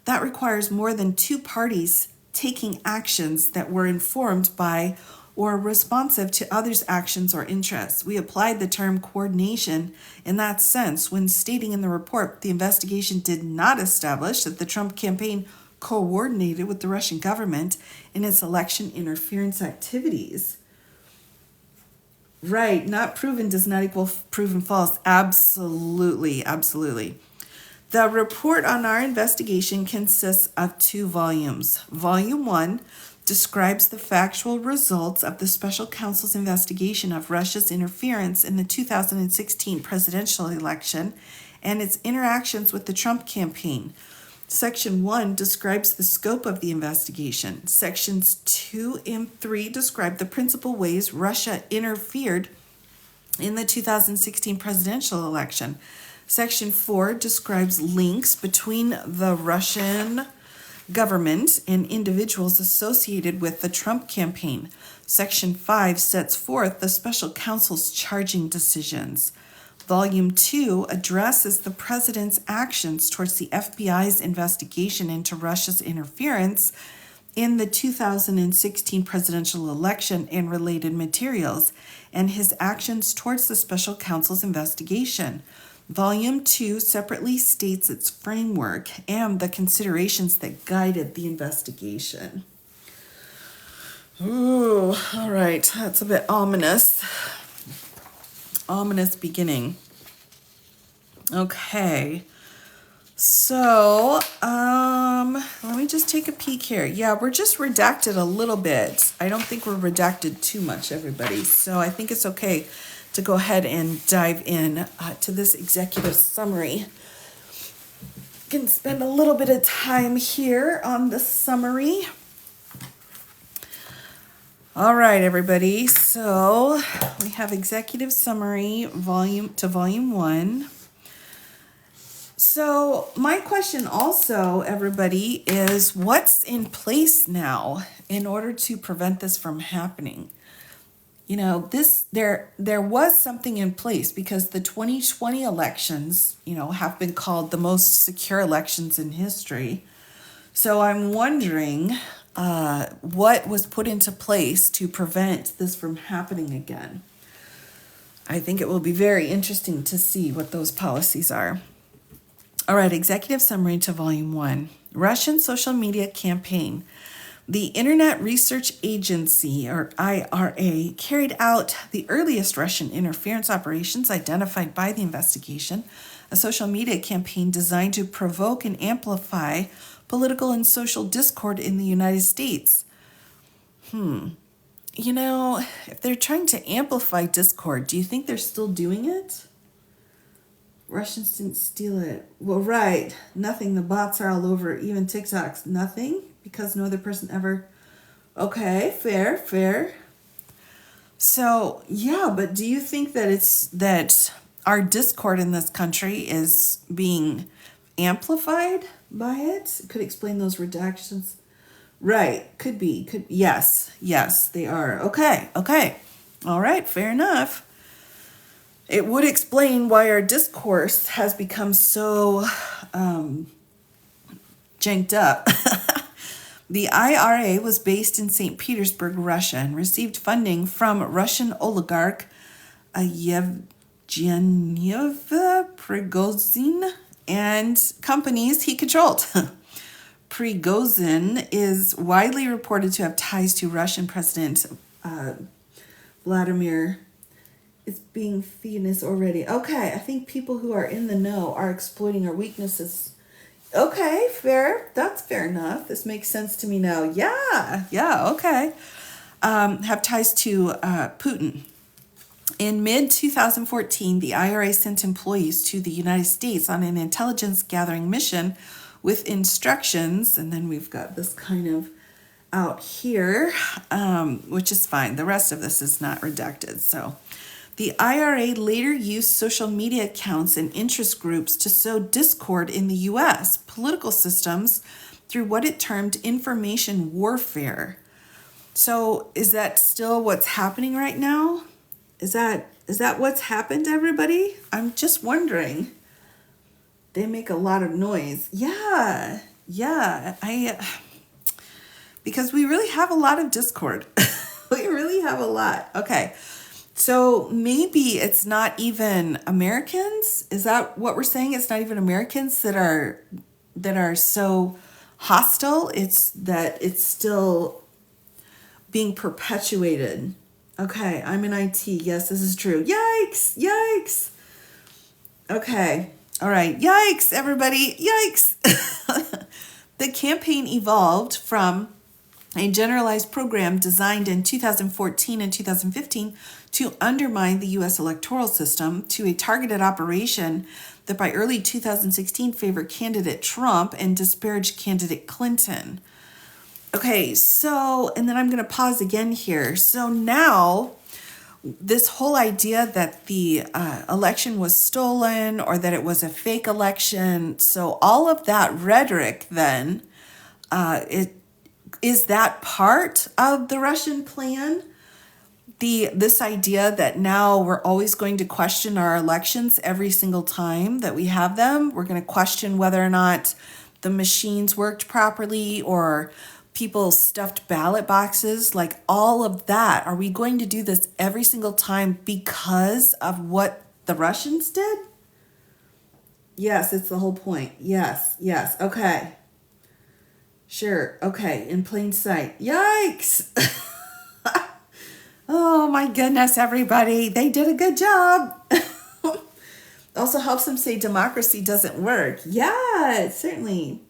That requires more than two parties taking actions that were informed by or responsive to others' actions or interests. We applied the term coordination in that sense when stating in the report the investigation did not establish that the Trump campaign coordinated with the Russian government in its election interference activities. Right, not proven does not equal proven false. Absolutely, absolutely. The report on our investigation consists of 2 volumes. Volume 1 describes the factual results of the special counsel's investigation of Russia's interference in the 2016 presidential election and its interactions with the Trump campaign. Section 1 describes the scope of the investigation. Sections 2 and 3 describe the principal ways Russia interfered in the 2016 presidential election. Section 4 describes links between the Russian government and individuals associated with the Trump campaign. Section 5 sets forth the special counsel's charging decisions. Volume 2 addresses the president's actions towards the FBI's investigation into Russia's interference in the 2016 presidential election and related materials, and his actions towards the special counsel's investigation. Volume 2 separately states its framework and the considerations that guided the investigation. Ooh, all right, that's a bit ominous. Ominous beginning. Okay, so let me just take a peek here. Yeah, we're just redacted a little bit. I don't think we're redacted too much, everybody. So I think it's okay to go ahead and dive in to this executive summary. Can spend a little bit of time here on the summary. All right, everybody. So we have executive summary volume 1. So my question also, everybody, is what's in place now in order to prevent this from happening? You know, there was something in place because the 2020 elections, have been called the most secure elections in history. So I'm wondering what was put into place to prevent this from happening again. I think it will be very interesting to see what those policies are. All right, executive summary to volume 1. Russian social media campaign. The Internet Research Agency, or IRA, carried out the earliest Russian interference operations identified by the investigation, a social media campaign designed to provoke and amplify political and social discord in the United States. If they're trying to amplify discord, do you think they're still doing it? Russians didn't steal it. Well, right. Nothing. The bots are all over, even TikToks. Nothing? Because no other person ever... Okay, fair. So, yeah, but do you think that our discord in this country is being amplified by it? Could explain those redactions. Right, could be. Yes, they are. Okay. All right, fair enough. It would explain why our discourse has become so janked up. The IRA was based in St. Petersburg, Russia, and received funding from Russian oligarch Yevgeny Prigozhin and companies he controlled. Prigozhin is widely reported to have ties to Russian President Vladimir. It's being famous already. Okay, I think people who are in the know are exploiting our weaknesses. Okay, fair. That's fair enough. This makes sense to me now. Yeah, okay. Have ties to Putin. In mid-2014, the IRA sent employees to the United States on an intelligence gathering mission with instructions, and then we've got this kind of out here, which is fine. The rest of this is not redacted. So the IRA later used social media accounts and interest groups to sow discord in the U.S. political systems through what it termed information warfare. So is that still what's happening right now? Is that what's happened, everybody? I'm just wondering. They make a lot of noise. Yeah. Because we really have a lot of discord. We really have a lot. Okay. So maybe it's not even Americans. Is that what we're saying? It's not even Americans that are so hostile. It's that it's still being perpetuated. Okay, I'm in IT. Yes, this is true. Yikes. Okay. All right. Yikes, everybody. Yikes. The campaign evolved from a generalized program designed in 2014 and 2015 to undermine the U.S. electoral system to a targeted operation that by early 2016 favored candidate Trump and disparaged candidate Clinton. Okay, so, and then I'm going to pause again here. So now, this whole idea that the election was stolen or that it was a fake election, so all of that rhetoric then, is that part of the Russian plan? This idea that now we're always going to question our elections every single time that we have them. We're going to question whether or not the machines worked properly or people stuffed ballot boxes, like all of that. Are we going to do this every single time because of what the Russians did? Yes, it's the whole point. Yes. Okay. Sure. Okay. In plain sight. Yikes. Oh my goodness, everybody. They did a good job. Also helps them say democracy doesn't work. Yeah, certainly.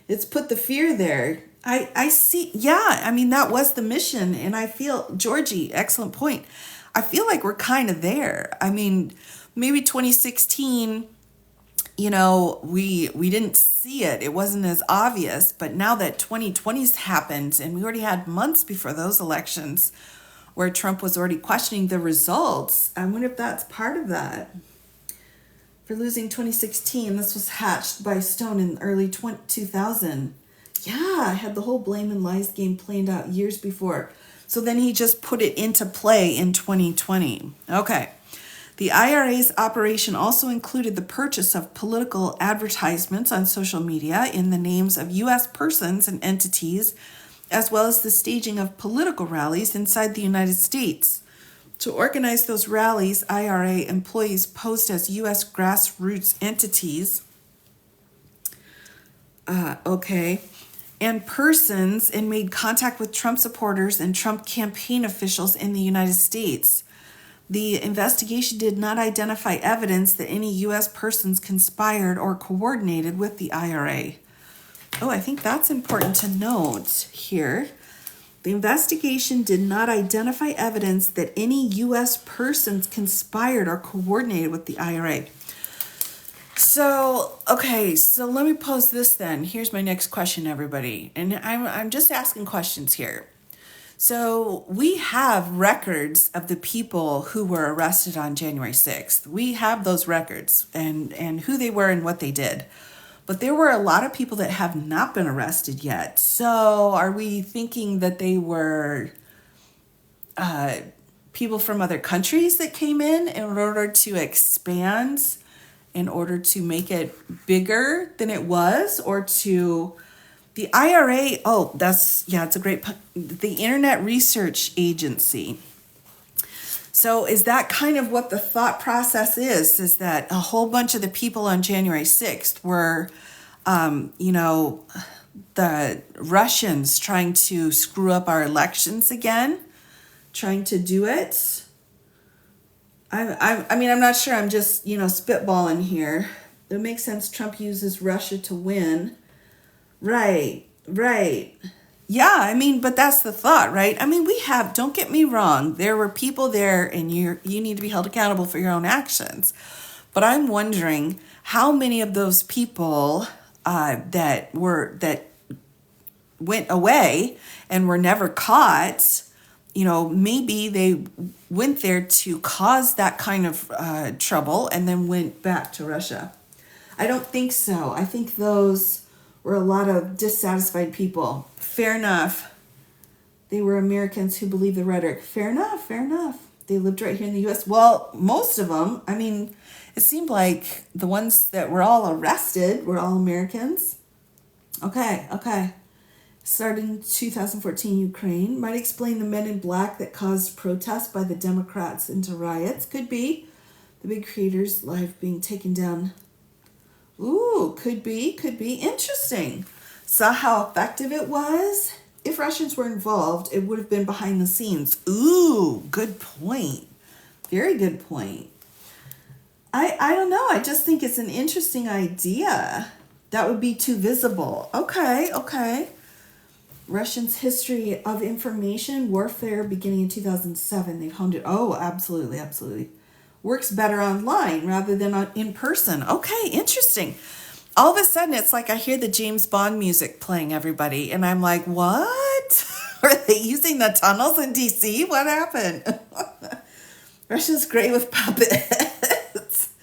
It's put the fear there. I see. Yeah, I mean, that was the mission. And I feel, Georgie, excellent point. I feel like we're kind of there. I mean, maybe 2016, we didn't see it. It wasn't as obvious. But now that 2020's happened, and we already had months before those elections where Trump was already questioning the results, I wonder if that's part of that. For losing 2016, this was hatched by Stone in early 2000. Yeah, I had the whole blame and lies game planned out years before. So then he just put it into play in 2020. Okay. The IRA's operation also included the purchase of political advertisements on social media in the names of U.S. persons and entities, as well as the staging of political rallies inside the United States. To organize those rallies, IRA employees posed as U.S. grassroots entities. And persons and made contact with Trump supporters and Trump campaign officials in the United States. The investigation did not identify evidence that any U.S. persons conspired or coordinated with the IRA. Oh, I think that's important to note here. The investigation did not identify evidence that any U.S. persons conspired or coordinated with the IRA. So let me pose this then. Here's my next question, everybody. And I'm just asking questions here. So we have records of the people who were arrested on January 6th. We have those records and who they were and what they did. But there were a lot of people that have not been arrested yet. So are we thinking that they were people from other countries that came in order to expand, in order to make it bigger than it was, or to the IRA? Oh, it's a great point. The Internet Research Agency. So is that kind of what the thought process is that a whole bunch of the people on January 6th were, the Russians trying to screw up our elections again, trying to do it? I mean, I'm not sure. I'm just, spitballing here. It makes sense. Trump uses Russia to win. Right. Yeah, I mean, but that's the thought, right? I mean, don't get me wrong, there were people there and you need to be held accountable for your own actions. But I'm wondering how many of those people that went away and were never caught, maybe they went there to cause that kind of trouble and then went back to Russia. I don't think so. I think those were a lot of dissatisfied people. Fair enough. They were Americans who believed the rhetoric. Fair enough, fair enough. They lived right here in the U.S. Well, most of them, I mean, it seemed like the ones that were all arrested were all Americans. Okay. Started in 2014, Ukraine. Might explain the men in black that caused protests by the Democrats into riots. Could be. The big creator's life being taken down. Ooh, could be. Interesting. Saw how effective it was? If Russians were involved, it would have been behind the scenes. Ooh, good point. Very good point. I don't know. I just think it's an interesting idea. That would be too visible. Okay. Russians' history of information warfare beginning in 2007. They've honed it. Oh, absolutely. Works better online rather than in person. Okay, interesting. All of a sudden, it's like I hear the James Bond music playing, everybody. And I'm like, what? Are they using the tunnels in D.C.? What happened? Russia's great with puppets.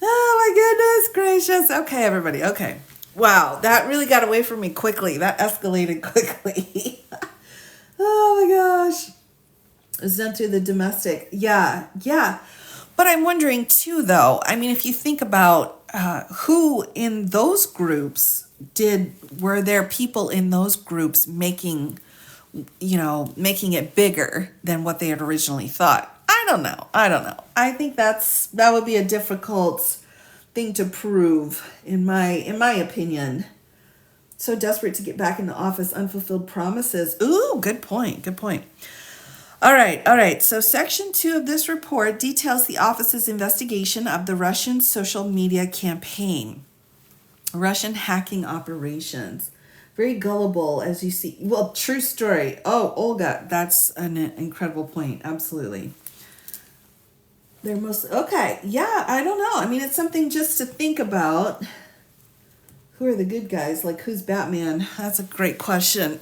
Oh, my goodness gracious. Okay, everybody. Okay. Wow, that really got away from me quickly. That escalated quickly. Oh, my gosh. It was done through the domestic. Yeah. But I'm wondering, too, though, I mean, if you think about who in those groups were there people in those groups making it bigger than what they had originally thought? I don't know. I think that would be a difficult thing to prove in my opinion. So desperate to get back in the office, unfulfilled promises. Ooh, good point. All right. So section 2 of this report details the office's investigation of the Russian social media campaign, Russian hacking operations. Very gullible, as you see. Well, true story. Oh, Olga, that's an incredible point. Absolutely. Okay. Yeah, I don't know. I mean, it's something just to think about. Who are the good guys? Like, who's Batman? That's a great question.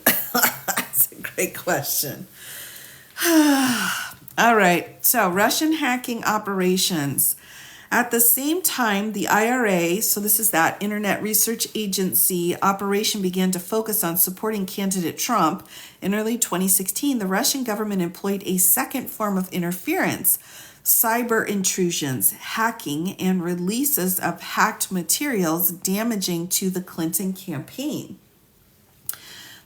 All right, so Russian hacking operations. At the same time, the IRA, so this is that Internet Research Agency, operation began to focus on supporting candidate Trump. In early 2016, the Russian government employed a second form of interference: cyber intrusions, hacking, and releases of hacked materials damaging to the Clinton campaign.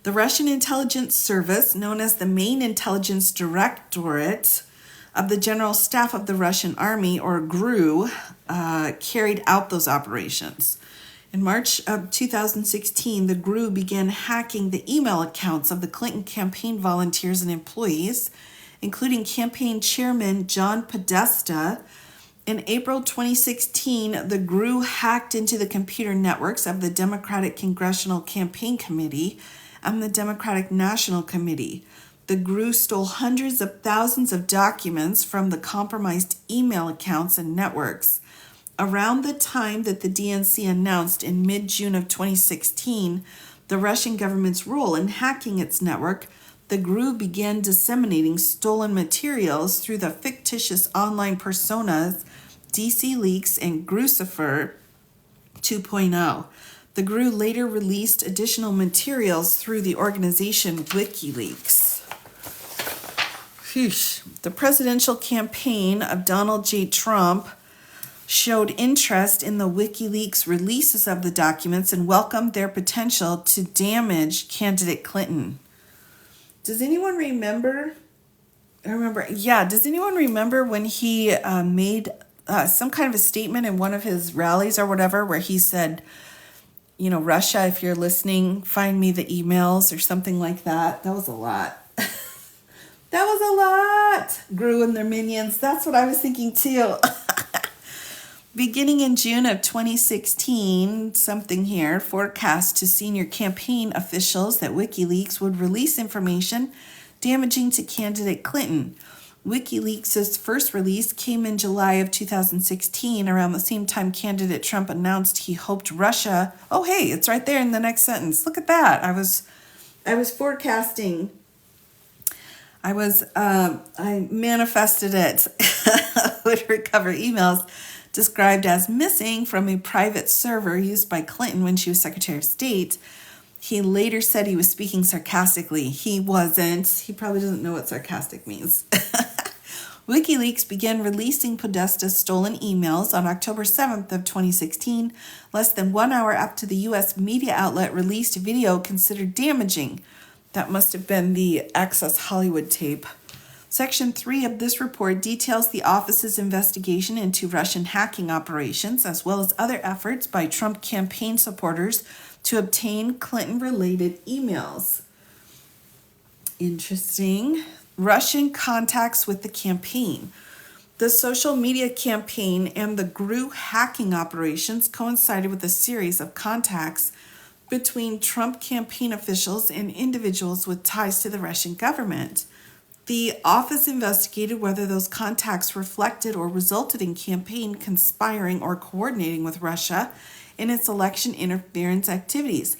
The Russian intelligence service, known as the Main Intelligence Directorate of the General Staff of the Russian Army, or GRU, carried out those operations. In March of 2016, the GRU began hacking the email accounts of the Clinton campaign volunteers and employees, including campaign chairman John Podesta. In April 2016, the GRU hacked into the computer networks of the Democratic Congressional Campaign Committee and the Democratic National Committee. The GRU stole hundreds of thousands of documents from the compromised email accounts and networks. Around the time that the DNC announced in mid-June of 2016 the Russian government's role in hacking its network, the GRU began disseminating stolen materials through the fictitious online personas DC Leaks and Grucifer 2.0. The GRU later released additional materials through the organization WikiLeaks. The presidential campaign of Donald J. Trump showed interest in the WikiLeaks releases of the documents and welcomed their potential to damage candidate Clinton. Does anyone remember? Does anyone remember when he made some kind of a statement in one of his rallies or whatever, where he said, Russia, if you're listening, find me the emails or something like that? That was a lot. That was a lot. GRU and their minions. That's what I was thinking too. Beginning in June of 2016, something here, forecast to senior campaign officials that WikiLeaks would release information damaging to candidate Clinton. WikiLeaks' first release came in July of 2016, around the same time candidate Trump announced he hoped Russia... Oh, hey, it's right there in the next sentence. Look at that. I was forecasting. I manifested it. Would recover emails described as missing from a private server used by Clinton when she was Secretary of State. He later said he was speaking sarcastically. He wasn't. He probably doesn't know what sarcastic means. WikiLeaks began releasing Podesta's stolen emails on October 7th of 2016, less than 1 hour after the U.S. media outlet released a video considered damaging. That must have been the Access Hollywood tape. Section 3 of this report details the office's investigation into Russian hacking operations, as well as other efforts by Trump campaign supporters to obtain Clinton-related emails. Interesting. Russian contacts with the campaign. The social media campaign and the GRU hacking operations coincided with a series of contacts between Trump campaign officials and individuals with ties to the Russian government. The office investigated whether those contacts reflected or resulted in campaign conspiring or coordinating with Russia in its election interference activities.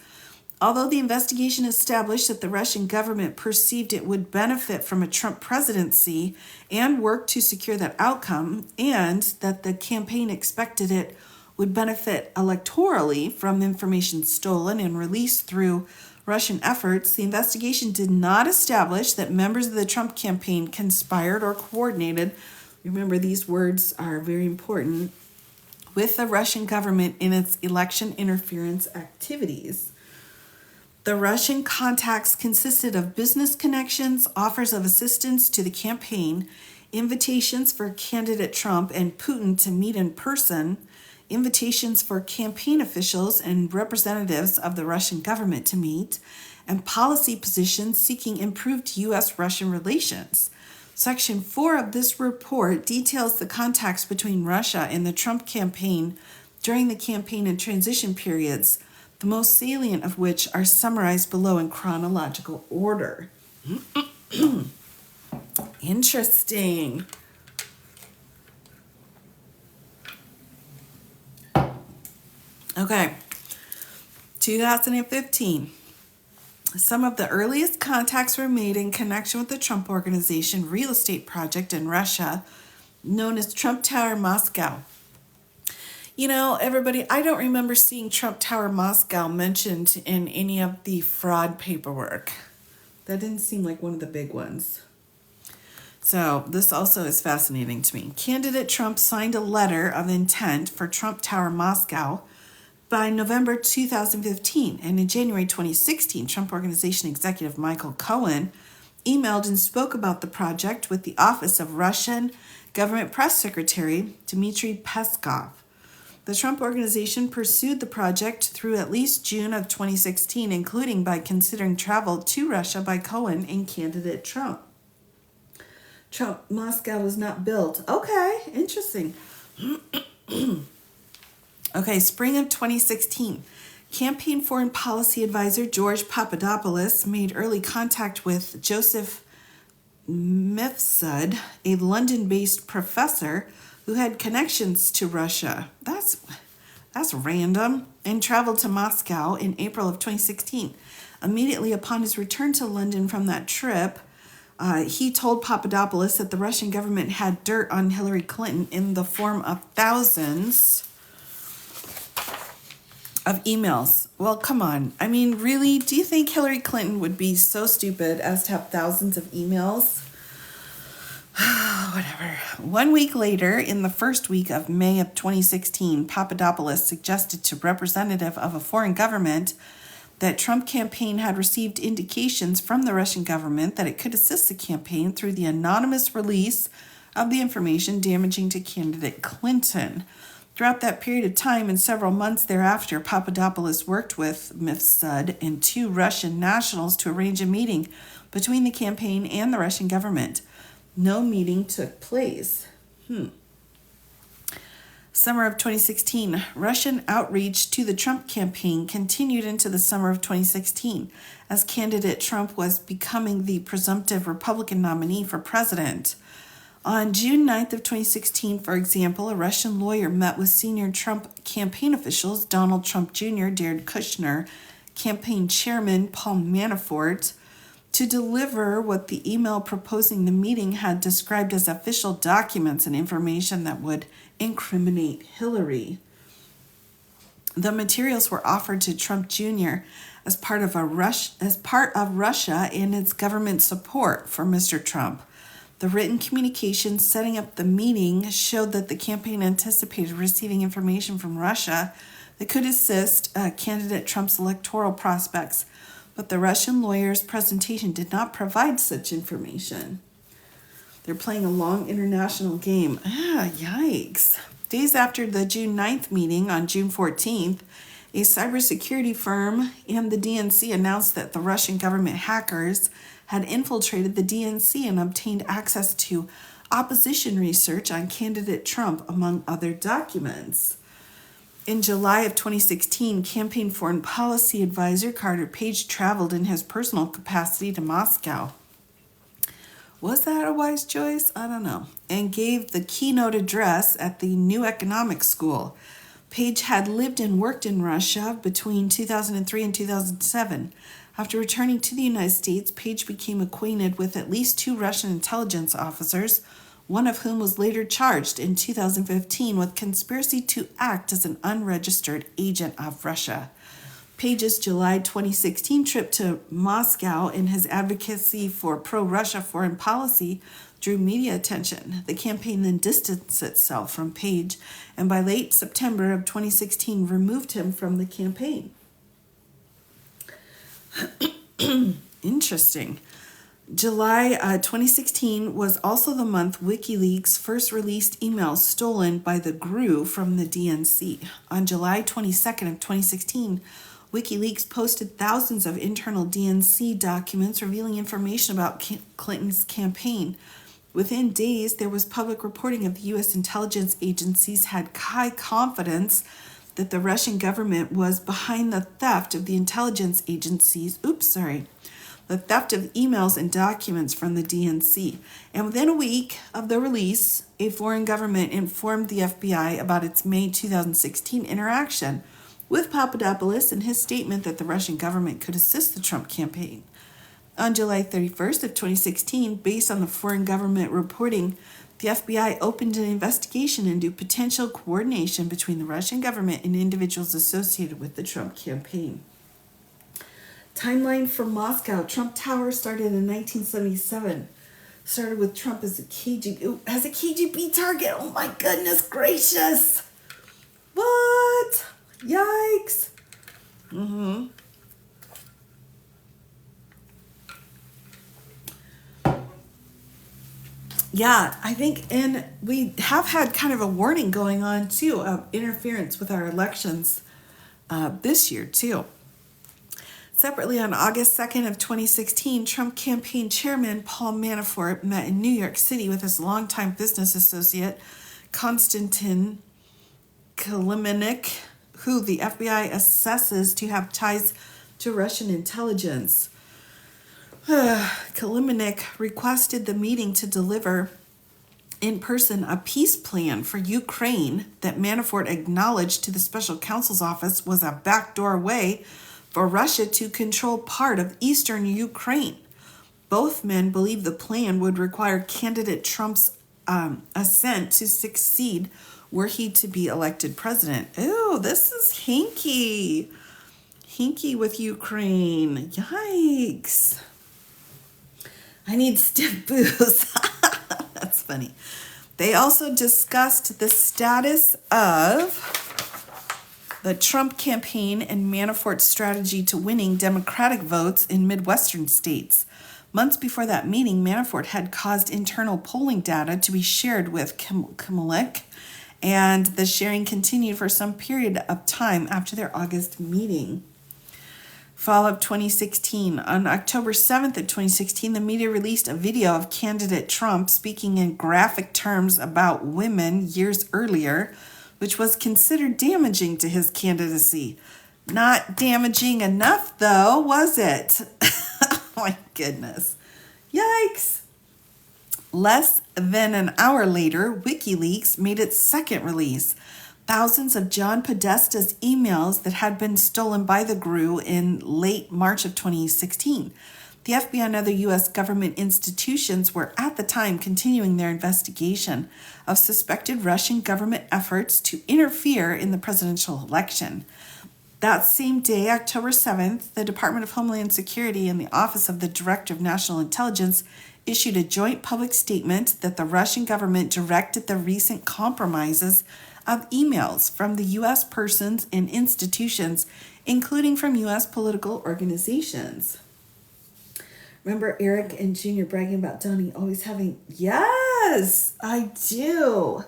Although the investigation established that the Russian government perceived it would benefit from a Trump presidency and worked to secure that outcome, and that the campaign expected it would benefit electorally from information stolen and released through Russian efforts, the investigation did not establish that members of the Trump campaign conspired or coordinated, remember these words are very important, with the Russian government in its election interference activities. The Russian contacts consisted of business connections, offers of assistance to the campaign, invitations for candidate Trump and Putin to meet in person, invitations for campaign officials and representatives of the Russian government to meet, and policy positions seeking improved U.S.-Russian relations. Section 4 of this report details the contacts between Russia and the Trump campaign during the campaign and transition periods, the most salient of which are summarized below in chronological order. Interesting. Okay, 2015. Some of the earliest contacts were made in connection with the Trump Organization real estate project in Russia, known as Trump Tower Moscow. You know, everybody, I don't remember seeing Trump Tower Moscow mentioned in any of the fraud paperwork. That didn't seem like one of the big ones. So this also is fascinating to me. Candidate Trump signed a letter of intent for Trump Tower Moscow by November 2015, and in January 2016, Trump Organization executive Michael Cohen emailed and spoke about the project with the office of Russian government press secretary Dmitry Peskov. The Trump Organization pursued the project through at least June of 2016, including by considering travel to Russia by Cohen and candidate Trump. Moscow was not built. Okay, interesting. Okay, spring of 2016. Campaign foreign policy advisor George Papadopoulos made early contact with Joseph Mifsud, a London-based professor who had connections to Russia. That's random. And traveled to Moscow in April of 2016. Immediately upon his return to London from that trip, he told Papadopoulos that the Russian government had dirt on Hillary Clinton in the form of thousands of emails. Well, come on. I mean, really? Do you think Hillary Clinton would be so stupid as to have thousands of emails? Whatever. 1 week later, in the first week of May of 2016, Papadopoulos suggested to representative of a foreign government that Trump campaign had received indications from the Russian government that it could assist the campaign through the anonymous release of the information damaging to candidate Clinton. Throughout that period of time and several months thereafter, Papadopoulos worked with Mifsud and 2 Russian nationals to arrange a meeting between the campaign and the Russian government. No meeting took place. Summer of 2016, Russian outreach to the Trump campaign continued into the summer of 2016 as candidate Trump was becoming the presumptive Republican nominee for president. On June 9th of 2016, for example, a Russian lawyer met with senior Trump campaign officials Donald Trump Jr., Jared Kushner, campaign chairman Paul Manafort, to deliver what the email proposing the meeting had described as official documents and information that would incriminate Hillary. The materials were offered to Trump Jr. as part of Russia and its government support for Mr. Trump. The written communication setting up the meeting showed that the campaign anticipated receiving information from Russia that could assist candidate Trump's electoral prospects, but the Russian lawyer's presentation did not provide such information. They're playing a long international game. Yikes. Days after the June 9th meeting on June 14th, a cybersecurity firm and the DNC announced that the Russian government hackers had infiltrated the DNC and obtained access to opposition research on candidate Trump, among other documents. In July of 2016, campaign foreign policy advisor Carter Page traveled in his personal capacity to Moscow. Was that a wise choice? I don't know. And gave the keynote address at the New Economic School. Page had lived and worked in Russia between 2003 and 2007. After returning to the United States, Page became acquainted with at least 2 Russian intelligence officers, one of whom was later charged in 2015 with conspiracy to act as an unregistered agent of Russia. Page's July 2016 trip to Moscow and his advocacy for pro-Russia foreign policy drew media attention. The campaign then distanced itself from Page, and by late September of 2016 removed him from the campaign. Interesting. July 2016 was also the month WikiLeaks first released emails stolen by the GRU from the DNC. On July 22nd of 2016, WikiLeaks posted thousands of internal DNC documents revealing information about Clinton's campaign. Within days, there was public reporting of the U.S. intelligence agencies had high confidence that the Russian government was behind the theft of the intelligence agencies. The theft of emails and documents from the DNC. And within a week of the release, a foreign government informed the FBI about its May 2016 interaction with Papadopoulos and his statement that the Russian government could assist the Trump campaign. On July 31st of 2016, based on the foreign government reporting, the FBI opened an investigation into potential coordination between the Russian government and individuals associated with the Trump campaign. Timeline from Moscow. Trump Tower started in 1977. Started with Trump as a KGB target. Oh my goodness gracious. What? Yikes. Yeah, I think, and we have had kind of a warning going on too of interference with our elections this year too. Separately, on August 2nd of 2016, Trump campaign chairman Paul Manafort met in New York City with his longtime business associate Konstantin Kilimnik, who the FBI assesses to have ties to Russian intelligence. Kilimnik requested the meeting to deliver in person a peace plan for Ukraine that Manafort acknowledged to the special counsel's office was a backdoor way for Russia to control part of eastern Ukraine. Both men believed the plan would require candidate Trump's assent to succeed were he to be elected president. Ooh, this is hinky. Hinky with Ukraine. Yikes. I need stiff booze. That's funny. They also discussed the status of the Trump campaign and Manafort's strategy to winning Democratic votes in Midwestern states. Months before that meeting, Manafort had caused internal polling data to be shared with Kilimnik, and the sharing continued for some period of time after their August meeting. Fall of 2016. On October 7th of 2016, the media released a video of candidate Trump speaking in graphic terms about women years earlier, which was considered damaging to his candidacy. Not damaging enough, though, was it? Oh my goodness. Yikes. Less than an hour later, WikiLeaks made its second release. Thousands of John Podesta's emails that had been stolen by the GRU in late March of 2016. The FBI and other U.S. government institutions were at the time continuing their investigation of suspected Russian government efforts to interfere in the presidential election. That same day, October 7th, the Department of Homeland Security and the Office of the Director of National Intelligence issued a joint public statement that the Russian government directed the recent compromises of emails from the U.S. persons and institutions, including from U.S. political organizations. Remember Eric and Junior bragging about Donnie always having... Yes, I do.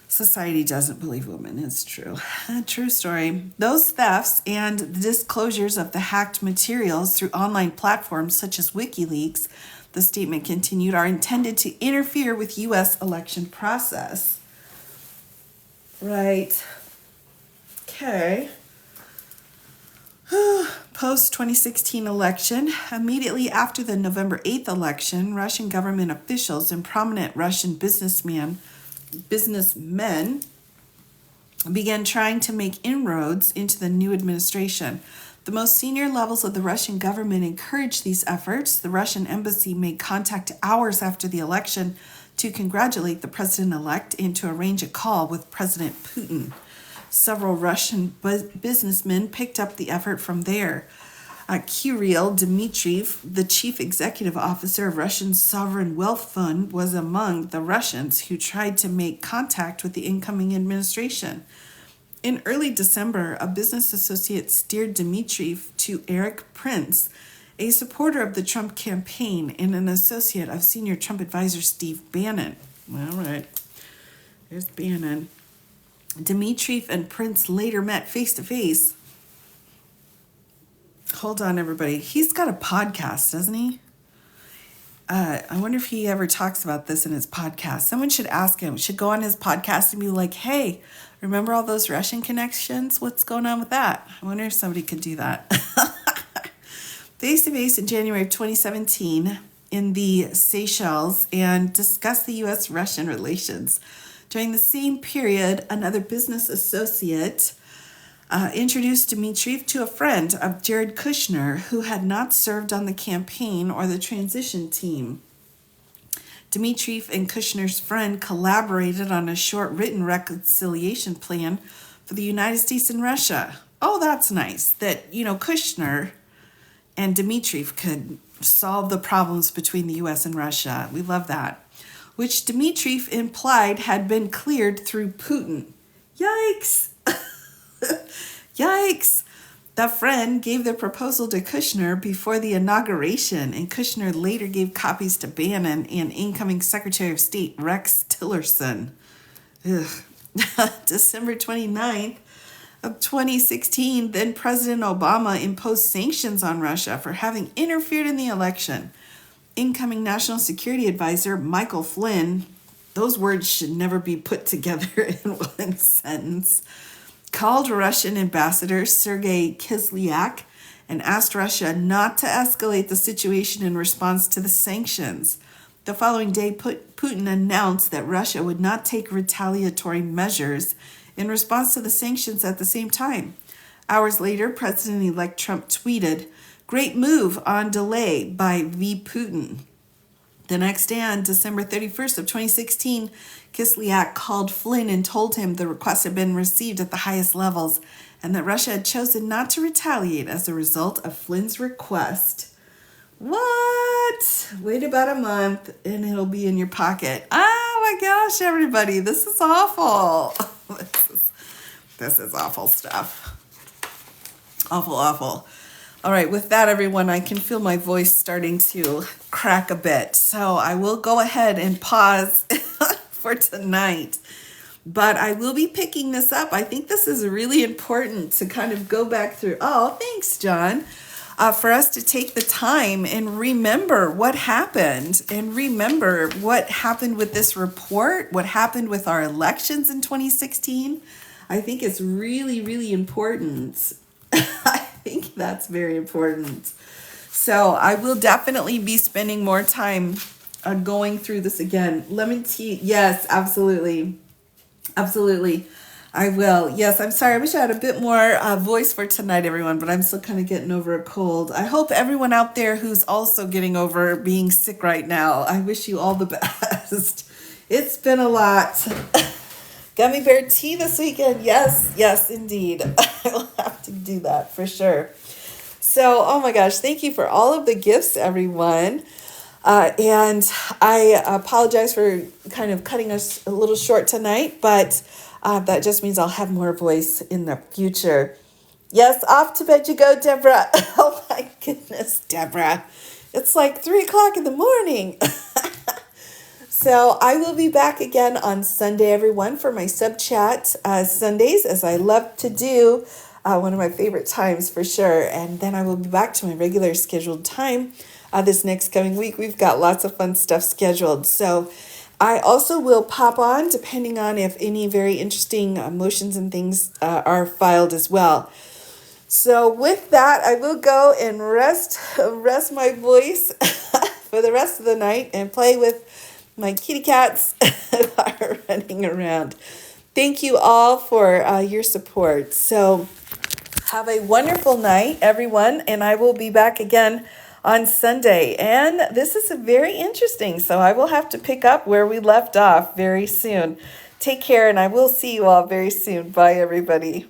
Society doesn't believe women. It's true. A true story. Those thefts and the disclosures of the hacked materials through online platforms such as WikiLeaks, the statement continued, are intended to interfere with U.S. election process. Right. Okay. Post-2016 election, immediately after the November 8th election, Russian government officials and prominent Russian businessmen began trying to make inroads into the new administration. The most senior levels of the Russian government encouraged these efforts. The Russian embassy made contact hours after the election to congratulate the president-elect and to arrange a call with President Putin. Several Russian businessmen picked up the effort from there. Kirill Dmitriev, the chief executive officer of Russian Sovereign Wealth Fund, was among the Russians who tried to make contact with the incoming administration. In early December, a business associate steered Dmitriev to Eric Prince, a supporter of the Trump campaign and an associate of senior Trump advisor Steve Bannon. All right, there's Bannon. Dmitriev and Prince later met face-to-face. Hold on, everybody. He's got a podcast, doesn't he? I wonder if he ever talks about this in his podcast. Someone should ask him, should go on his podcast and be like, hey, remember all those Russian connections? What's going on with that? I wonder if somebody could do that. Face-to-face in January of 2017 in the Seychelles and discussed the U.S.-Russian relations. During the same period, another business associate introduced Dmitriev to a friend of Jared Kushner, who had not served on the campaign or the transition team. Dmitriev and Kushner's friend collaborated on a short written reconciliation plan for the United States and Russia. Oh, that's nice that, Kushner and Dmitriev could solve the problems between the U.S. and Russia. We love that. Which Dmitriev implied had been cleared through Putin. Yikes! Yikes! The friend gave the proposal to Kushner before the inauguration, and Kushner later gave copies to Bannon and incoming Secretary of State Rex Tillerson. December 29th of 2016, then President Obama imposed sanctions on Russia for having interfered in the election. Incoming National Security Advisor Michael Flynn, those words should never be put together in one sentence, called Russian Ambassador Sergei Kislyak and asked Russia not to escalate the situation in response to the sanctions. The following day, Putin announced that Russia would not take retaliatory measures in response to the sanctions at the same time. Hours later, President-elect Trump tweeted, "Great move on delay by V. Putin." The next day, on December 31st of 2016, Kislyak called Flynn and told him the request had been received at the highest levels and that Russia had chosen not to retaliate as a result of Flynn's request. What? Wait about a month and it'll be in your pocket. Oh my gosh, everybody, this is awful. This is awful stuff. Awful, awful. All right, with that, everyone, I can feel my voice starting to crack a bit. So I will go ahead and pause for tonight. But I will be picking this up. I think this is really important to kind of go back through. Oh, thanks, John. for us to take the time and remember what happened and remember what happened with this report, what happened with our elections in 2016. I think it's really, really important. I think that's very important. So I will definitely be spending more time going through this again. Lemon tea, yes, absolutely. Absolutely. I will. Yes, I'm sorry. I wish I had a bit more voice for tonight, everyone, but I'm still kind of getting over a cold. I hope everyone out there who's also getting over being sick right now, I wish you all the best. It's been a lot. Gummy bear tea this weekend. Yes, yes, indeed. I will have to do that for sure. So, oh my gosh, thank you for all of the gifts, everyone. And I apologize for kind of cutting us a little short tonight, but that just means I'll have more voice in the future. Yes, off to bed you go, Deborah. Oh my goodness, Deborah. It's like 3:00 in the morning. So I will be back again on Sunday, everyone, for my sub chat Sundays, as I love to do. One of my favorite times for sure. And then I will be back to my regular scheduled time this next coming week. We've got lots of fun stuff scheduled. So I also will pop on depending on if any very interesting motions and things are filed as well. So with that, I will go and rest my voice for the rest of the night and play with my kitty cats who are running around. Thank you all for your support. So have a wonderful night, everyone, and I will be back again on Sunday. And this is very interesting, so I will have to pick up where we left off very soon. Take care, and I will see you all very soon. Bye, everybody.